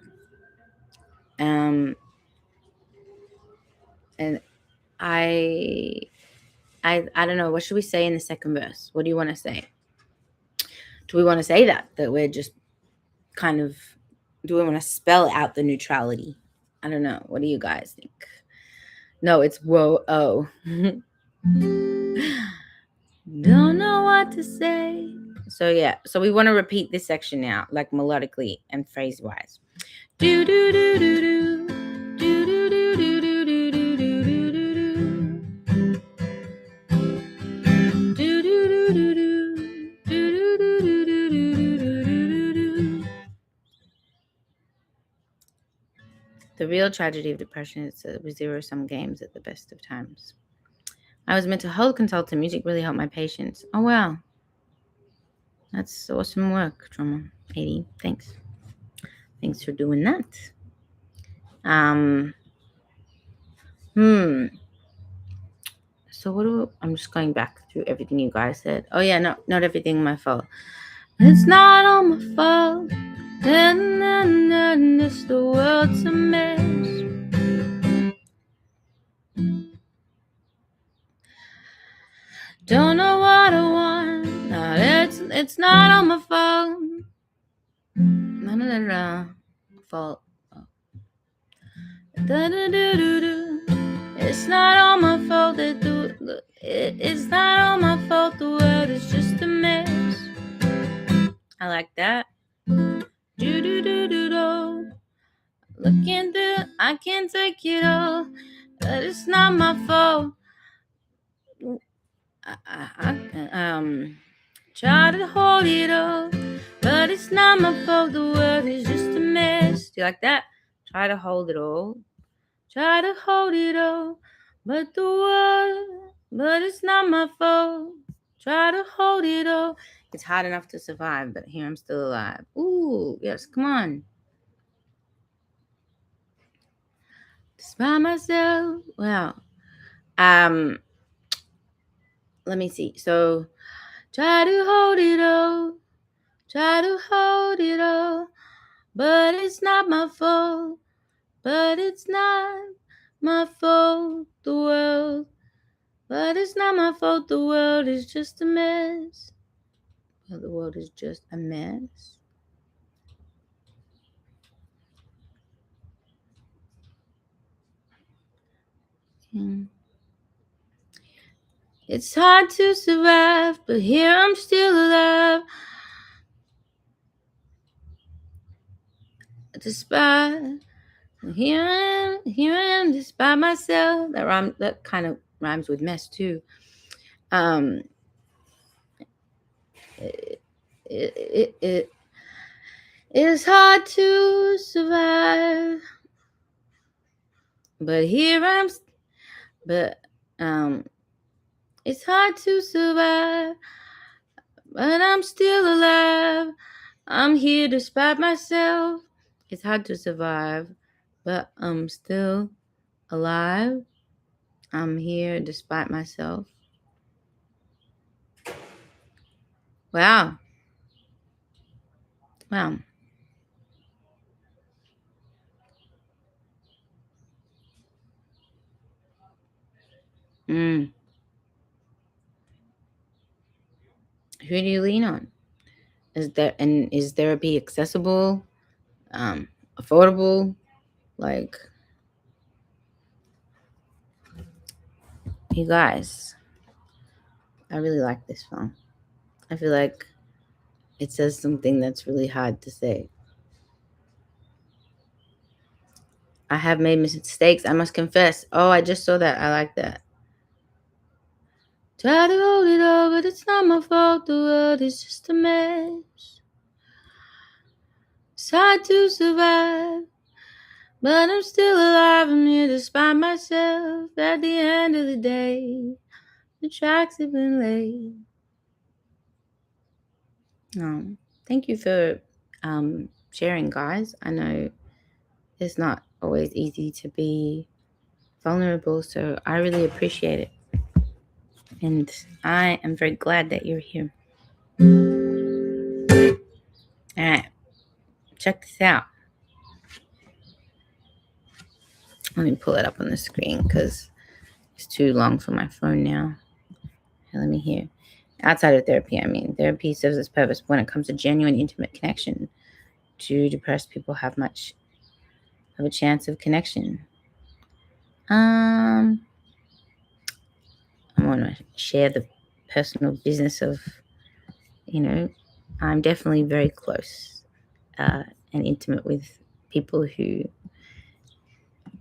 And I don't know, what should we say in the second verse? What do you want to say? Do we want to say that we're just kind of, do we want to spell out the neutrality? I don't know. What do you guys think? No, it's whoa, oh. Don't know what to say. So yeah, so we want to repeat this section now, like melodically and phrase wise. Do do do do do do do do do do do do do do do do do. The real tragedy of depression is that we zero-sum games at the best of times. I was meant to hold consultant. Music really helped my patients. Oh, wow. That's awesome work, Trauma 80. Thanks. Thanks for doing that. So I'm just going back through everything you guys said. Oh, yeah, no, not everything my fault. It's not all my fault. And it's the world's a mess. Don't know what I want. No, it's not all my fault. None of that fault. It's not all my fault. It's not all my fault. The world is just a mess. I like that. Looking through, I can't take it all, but it's not my fault. I try to hold it all, but it's not my fault. The world is just a mess. Do you like that? Try to hold it all. Try to hold it all, but it's not my fault. Try to hold it all. It's hard enough to survive, but here I'm still alive. Ooh, yes, come on. Just by myself. Wow. Let me see. So, try to hold it all. Try to hold it all, but it's not my fault. But it's not my fault. The world. But it's not my fault. The world is just a mess. The world is just a mess. It's hard to survive, but here I'm still alive. Despite here I am, despite myself. That kind of rhymes with mess too. It is hard to survive, but it's hard to survive, but I'm still alive. I'm here despite myself. It's hard to survive, but I'm still alive. I'm here despite myself. Wow. Who do you lean on? Is therapy accessible? Affordable? Like, you guys, I really like this song. I feel like it says something that's really hard to say. I have made mistakes, I must confess. Oh, I just saw that. I like that. Try to hold it all, but it's not my fault. The world is just a mess. It's hard to survive, but I'm still alive. I'm here despite myself. At the end of the day, the tracks have been laid. Thank you for sharing, guys. I know it's not always easy to be vulnerable, so I really appreciate it. And I am very glad that you're here. All right, check this out. Let me pull it up on the screen because it's too long for my phone now. Let me hear. Outside of therapy, therapy serves its purpose when it comes to genuine, intimate connection. Do depressed people have much of a chance of connection? I want to share the personal business of, I'm definitely very close and intimate with people who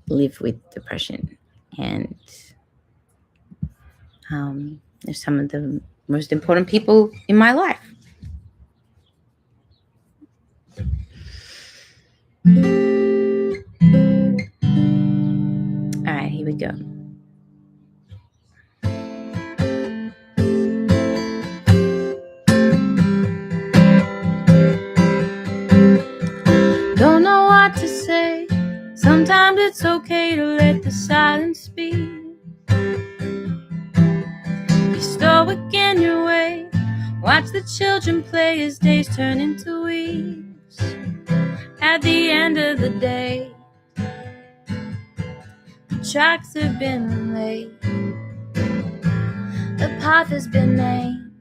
live with depression, and they're some of the most important people in my life. All right, here we go. Don't know what to say. Sometimes it's okay to let the silence speak. Be stoic in your way. Watch the children play as days turn into weeks. At the end of the day, the tracks have been laid. The path has been named.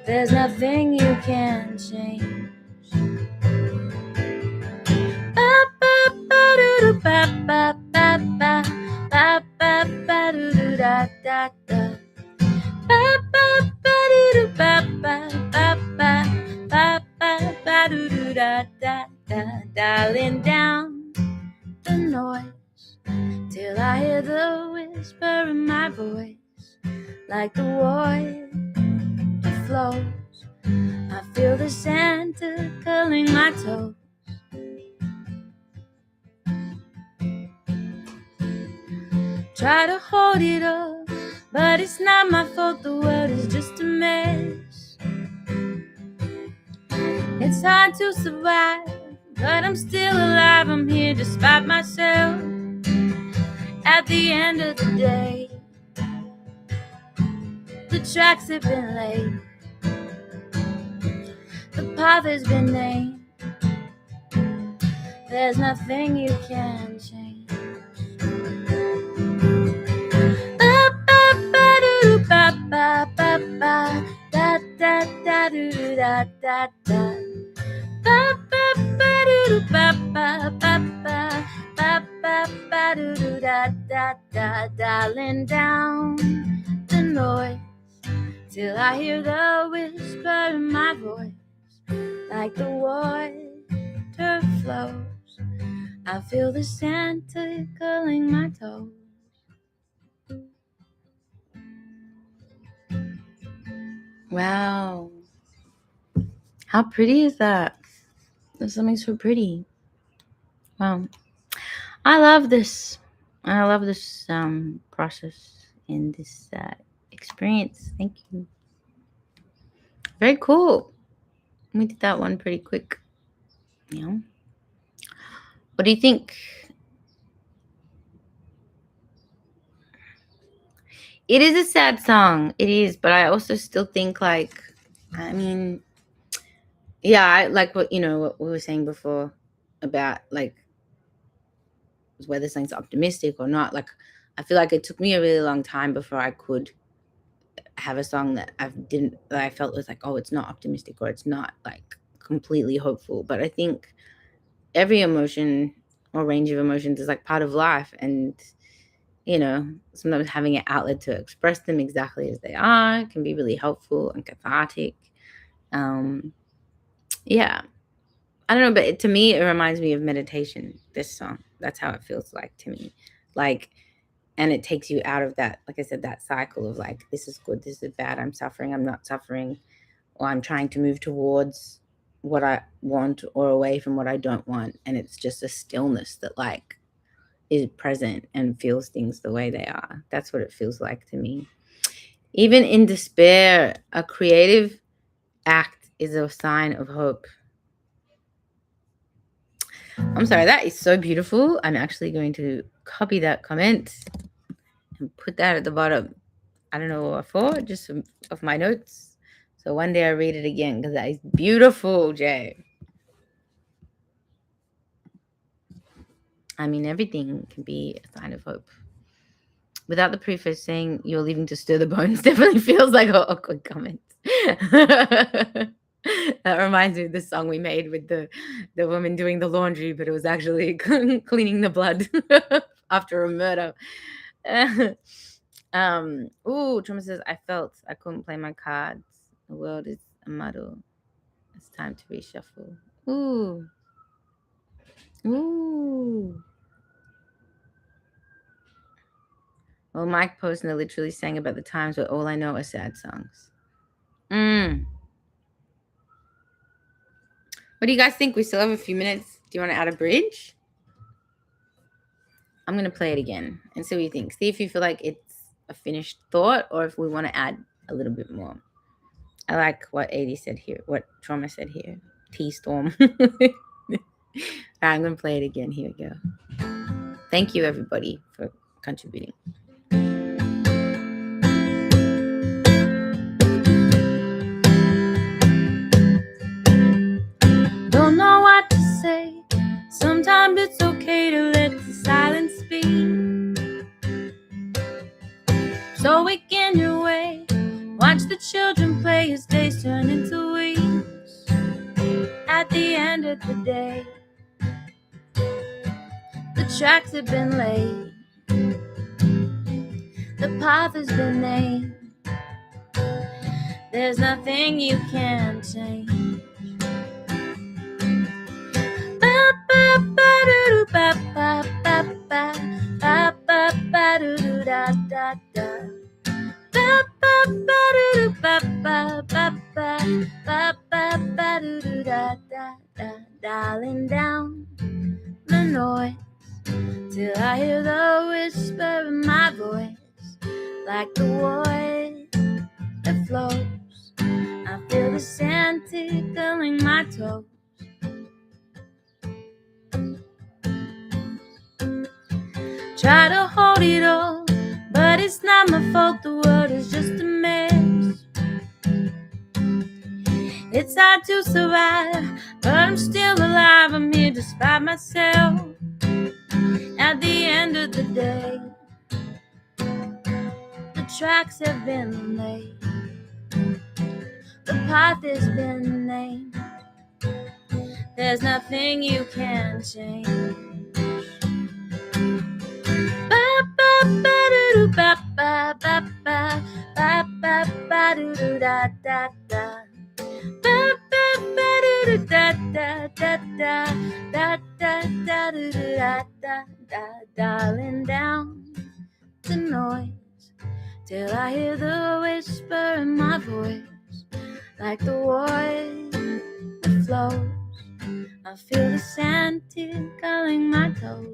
There's nothing you can change. Dialing down the noise till I hear the whisper in my voice. Like the water that flows, I feel the sand tickling my toes. Try to hold it up, but it's not my fault. The world is just a mess. It's hard to survive, but I'm still alive. I'm here despite myself. At the end of the day, the tracks have been laid. The path has been named. There's nothing you can change. da da do da da da. Ba ba ba do ba ba ba ba ba ba ba do da da da. Dialing down the noise till I hear the whisper in my voice, like the water flows. I feel the sand tickling my toes. Wow. How pretty is that? There's something so pretty. Wow. I love this. I love this process and this experience. Thank you. Very cool. We did that one pretty quick. Yeah. What do you think? It is a sad song. It is, but I also still think I mean, yeah, I like what what we were saying before about like whether something's optimistic or not. Like I feel like it took me a really long time before I could have a song that I felt was like, oh, it's not optimistic or it's not like completely hopeful. But I think every emotion or range of emotions is like part of life, and sometimes having an outlet to express them exactly as they are can be really helpful and cathartic. Yeah, I don't know, but to me, it reminds me of meditation. This song, that's how it feels like to me. Like, and it takes you out of that, like I said, that cycle of like, this is good, this is bad, I'm suffering, I'm not suffering, or I'm trying to move towards what I want or away from what I don't want. And it's just a stillness that like is present and feels things the way they are. That's what it feels like to me. Even in despair, a creative act is a sign of hope. I'm sorry, that is so beautiful. I'm actually going to copy that comment and put that at the bottom. I don't know what for, just of my notes. So one day I read it again because that is beautiful, Jay. I mean, everything can be a sign of hope. Without the preface saying you're leaving to stir the bones definitely feels like an awkward comment. That reminds me of the song we made with the woman doing the laundry, but it was actually cleaning the blood after a murder. Trauma says, I felt I couldn't play my cards. The world is a muddle. It's time to reshuffle. Ooh. Well, Mike Posner literally sang about the times where all I know are sad songs. What do you guys think? We still have a few minutes. Do you want to add a bridge? I'm going to play it again and see what you think. See if you feel like it's a finished thought or if we want to add a little bit more. I like what AD said here, what Trauma said here. T-Storm. I'm going to play it again. Here we go. Thank you, everybody, for contributing. Don't know what to say. Sometimes it's okay to let the silence speak. So weekend your way. Watch the children play as days turn into weeks. At the end of the day, the tracks have been laid. The path has been named. There's nothing you can change. Dialing down the noise till I hear the whisper in my voice, like the water that flows. I feel the sand tickling my toes. Try to hold it all, but it's not my fault. The world is just a mess. It's hard to survive, but I'm still alive. I'm here despite myself. At the end of the day, the tracks have been laid. The path has been named. There's nothing you can change. Ba ba ba doo doo ba ba ba ba ba ba ba doo doo da da da. Ba ba ba doo doo da da da da da da da doo doo da da da. Dialing down the noise till I hear the whisper in my voice, like the voice that flows. I feel the sand tickling my toes.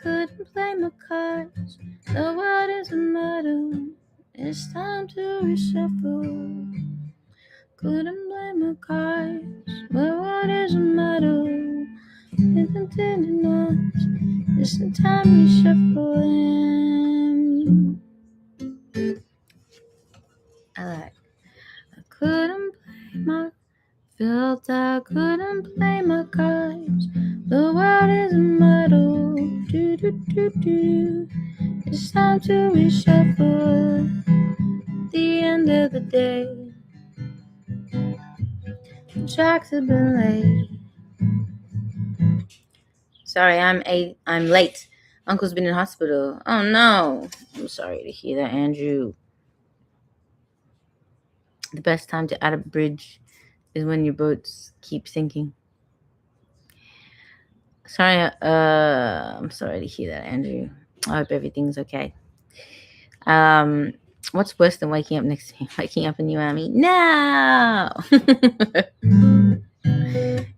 Couldn't play my cards, the world is a muddle. It's time to reshuffle. Couldn't play my cards, the world is a muddle. It's the time to reshuffle. I couldn't play my felt I couldn't play my cards. The world is a muddle. Do do do do. It's time to reshuffle. The end of the day. The tracks have been laid. Sorry, I'm late. Uncle's been in hospital. Oh no. I'm sorry to hear that, Andrew. The best time to add a bridge is when your boats keep sinking. Sorry, I'm sorry to hear that, Andrew. I hope everything's okay. What's worse than waking up next to me? Waking up in New Army? No!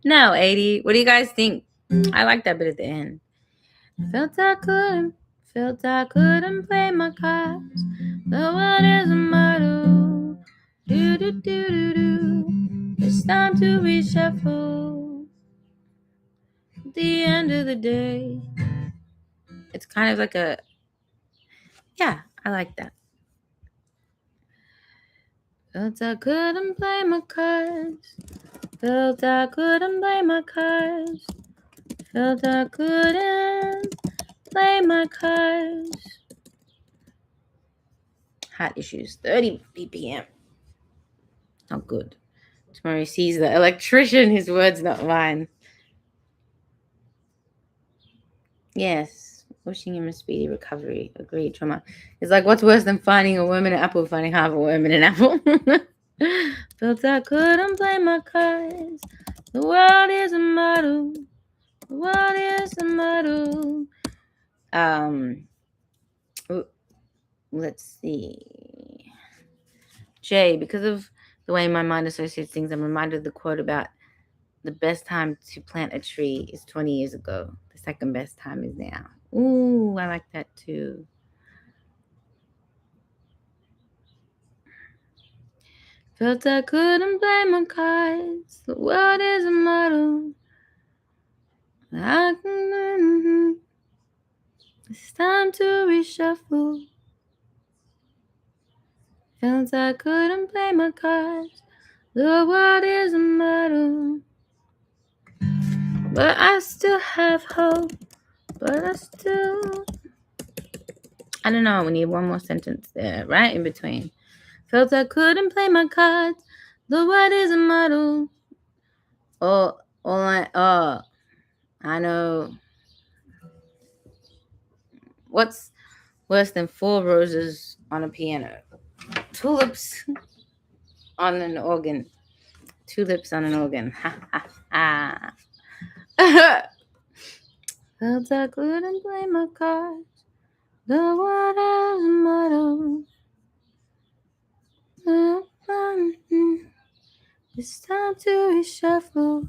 No, 80. What do you guys think? I like that bit at the end. Felt I couldn't play my cards. The world is a muddle. Do do do do do. It's time to reshuffle. At the end of the day. It's kind of like a, yeah, I like that. Felt I couldn't play my cards. Felt I couldn't play my cards. Felt I couldn't play my cards. Heart issues, 30 BPM. Not good. Tomorrow he sees the electrician, his words, not mine. Yes, wishing him a speedy recovery. Agreed, trauma. It's like, what's worse than finding a worm in an apple, finding half a worm in an apple? Felt I couldn't play my cards. The world is a muddle. The world is a muddle. Let's see. Jay, because of the way my mind associates things, I'm reminded of the quote about the best time to plant a tree is 20 years ago. The second best time is now. Ooh, I like that too. Felt I couldn't play my cards. The world is a muddle. It's time to reshuffle. Felt I couldn't play my cards. The world is a muddle. But I still have hope. But I don't know. We need one more sentence there, right in between. Felt I couldn't play my cards. The world is a muddle. I know. What's worse than 4 roses on a piano? Tulips on an organ. Tulips on an organ. Ha ha ha. Felt I couldn't play my cards. The world is a muddle. It's time to reshuffle.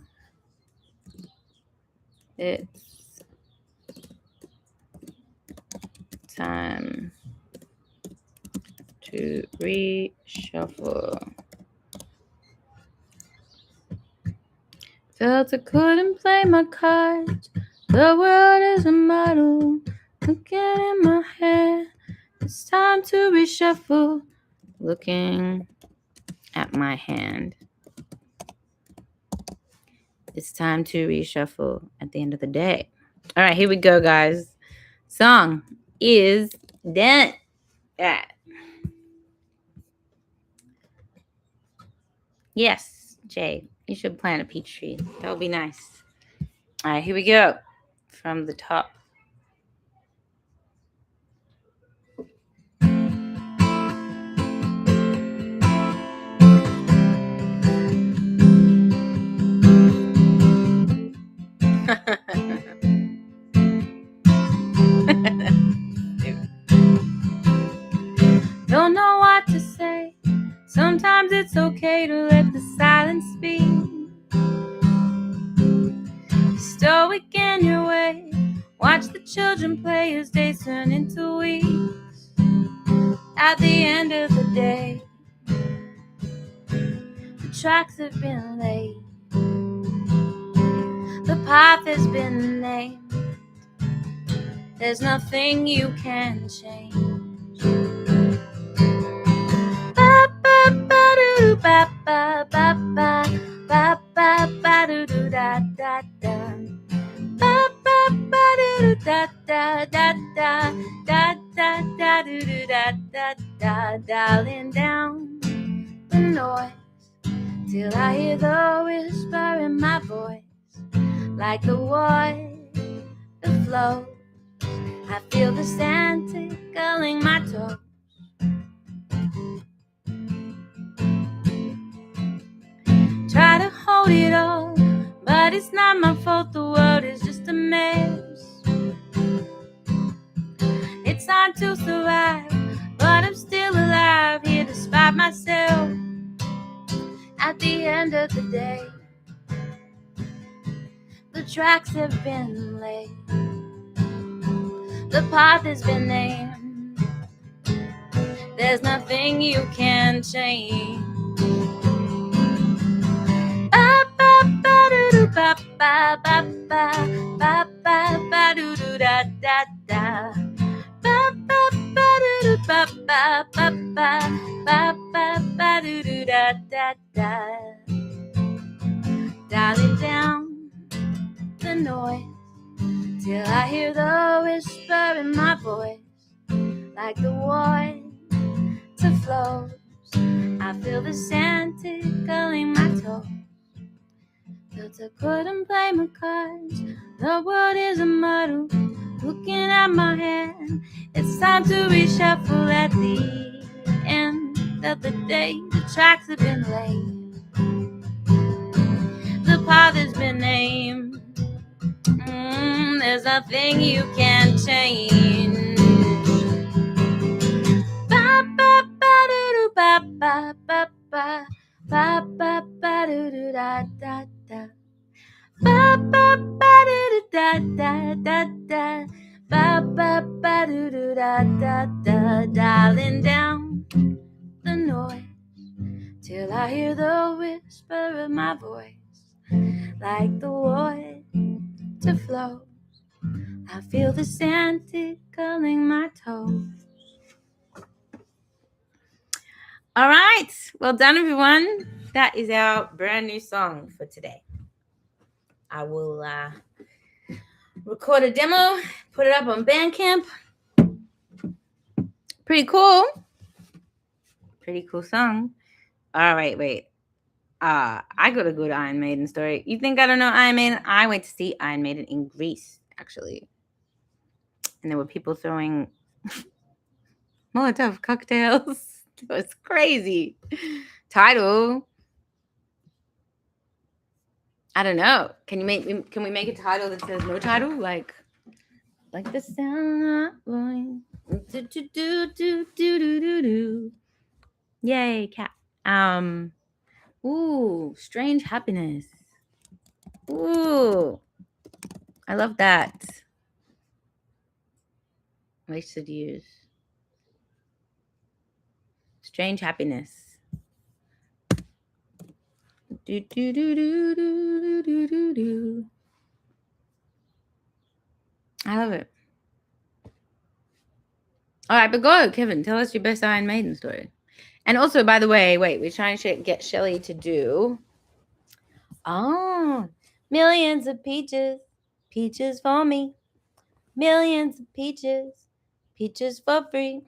It's time to reshuffle. Felt I couldn't play my cards. The world is a muddle. Looking in my hair. It's time to reshuffle. Looking at my hand. It's time to reshuffle at the end of the day. All right, here we go, guys. Song is done. Yeah. Yes, Jay, you should plant a peach tree. That would be nice. All right, here we go. From the top. Don't know what to say. Sometimes it's okay to let the silence speak. Stoic in your way. Watch the children play as days turn into weeks. At the end of the day, the tracks have been laid. The path has been named. There's nothing you can change. Ba ba ba doo ba ba ba ba ba ba ba doo doo da da da. Ba ba ba doo da da da da da da da doo doo da da da. Dialing down the noise till I hear the whisper in my voice, like the water flows. I feel the sand tickling my toes. Try to hold it all, but it's not my fault. The world is just a mess. It's hard to survive, but I'm still alive here despite myself. At the end of the day, the tracks have been laid. The path has been named. There's nothing you can change. Ba ba ba doo doo ba ba ba ba ba ba ba doo doo da da da. Ba ba ba doo doo ba ba ba ba ba ba ba doo doo da da da. Dialing down the noise till I hear the whisper in my voice, like the water flows. I feel the sand tickling my toes. Felt I couldn't play my cards. The world is a muddle. Looking at my hand, it's time to reshuffle. At the end of the day, the tracks have been laid. The path has been named. There's nothing you can change. Ba ba ba doo doo ba ba ba ba ba ba ba doo doo da da da. Ba ba ba doo doo da da da da. Ba ba ba doo doo da da da. Dialing down the noise till I hear the whisper of my voice, like the water flows. I feel the sand tickling my toes. All right, well done, everyone. That is our brand new song for today. I will record a demo, put it up on Bandcamp. Pretty cool song. All right, wait. I got a good Iron Maiden story. You think I don't know Iron Maiden? I went to see Iron Maiden in Greece, actually. And there were people throwing Molotov cocktails. It was crazy. Title. I don't know. Can we make a title that says no title? Like the sound of boing. Do. Yay, cat. Ooh, strange happiness. Ooh, I love that. Wasted years. Strange happiness. Do. I love it. All right, but go, Kevin. Tell us your best Iron Maiden story. And also, by the way, wait, we're trying to get Shelley to do. Oh, millions of peaches, peaches for me. Millions of peaches, peaches for free.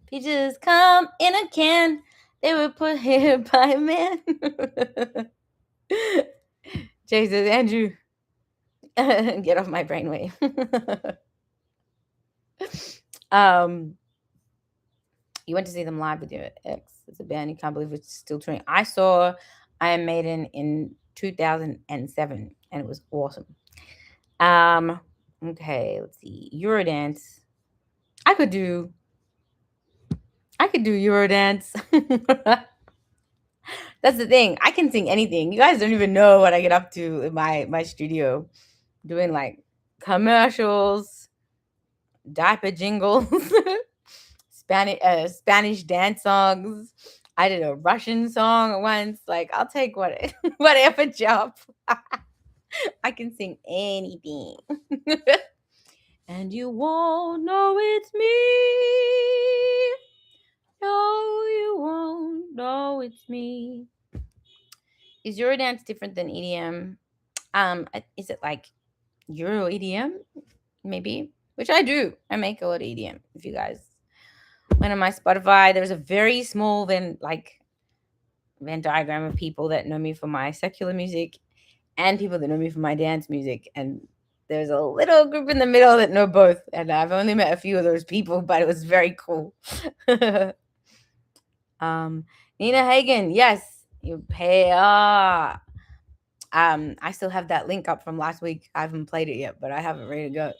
Peaches come in a can. They were put here by man. Jay says, Andrew, get off my brainwave. You went to see them live with your ex. It's a band you can't believe it's still touring. I saw Iron Maiden in 2007, and it was awesome. Okay, let's see. Eurodance. I could do Eurodance. That's the thing. I can sing anything. You guys don't even know what I get up to in my studio, doing like commercials, diaper jingles, Spanish dance songs. I did a Russian song once. Like, I'll take whatever job. I can sing anything. And you won't know it's me. No, you won't know it's me. Is Eurodance different than EDM? Is it like Euro EDM? Maybe. Which I do. I make a lot of EDM. If you guys went on my Spotify, there's a very small Venn diagram of people that know me for my secular music and people that know me for my dance music. And there's a little group in the middle that know both. And I've only met a few of those people, but it was very cool. Nina Hagen, yes, you pay. I still have that link up from last week. I haven't played it yet, but I have it ready to go.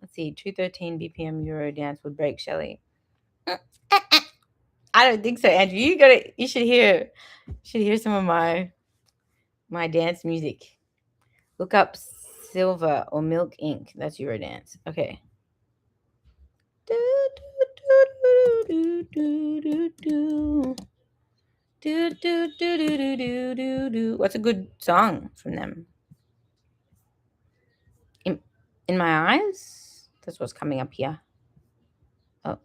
Let's see, 213 BPM Euro dance would break Shelley. I don't think so, Andrew. You should hear some of my dance music. Look up Silver or Milk Ink. That's Eurodance. Okay. What's a good song from them? In My Eyes? That's what's coming up here. Oh.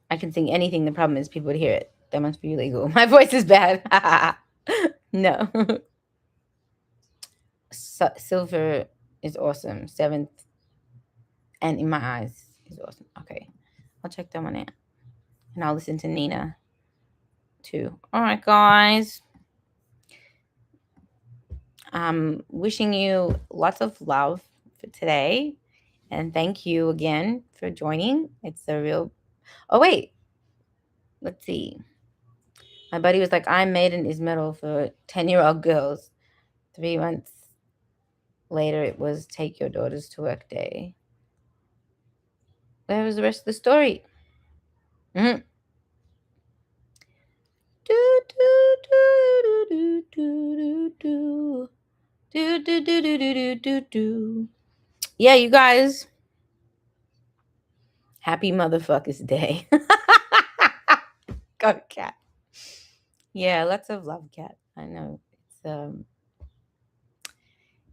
I can sing anything. The problem is people would hear it. That must be illegal. My voice is bad. No. Silver is awesome. 7th. And In My Eyes is awesome. Okay. I'll check that one out. And I'll listen to Nina too. All right, guys. Wishing you lots of love for today. And thank you again for joining. It's a real... Oh, wait. Let's see. My buddy was like, Iron Maiden is metal for 10-year-old girls. 3 months later, it was Take Your Daughters to Work Day. Where was the rest of the story? Mm-hmm. Yeah, you guys. Happy motherfuckers day. Go, Cat. Yeah, lots of love, Cat. I know.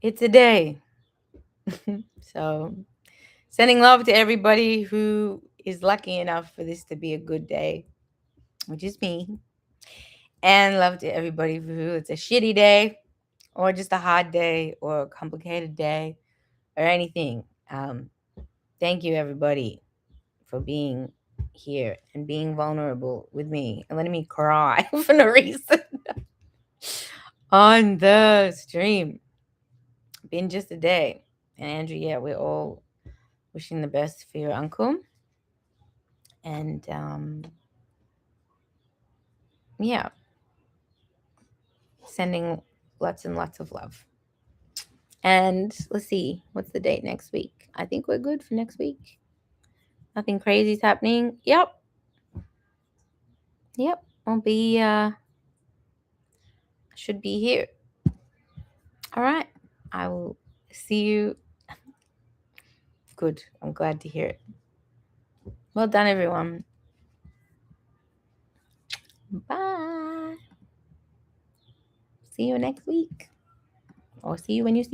It's a day. So, sending love to everybody who is lucky enough for this to be a good day, which is me. And love to everybody who it's a shitty day or just a hard day or a complicated day or anything. Thank you, everybody, for being here and being vulnerable with me and letting me cry for no reason on the stream. Been just a day. And Andrew, yeah, we're all wishing the best for your uncle. And yeah, sending lots and lots of love. And let's see, what's the date next week? I think we're good for next week. Nothing crazy is happening. Yep. I'll be should be here. All right. I will see you. Good. I'm glad to hear it. Well done, everyone. Bye. See you next week. Or see you when you see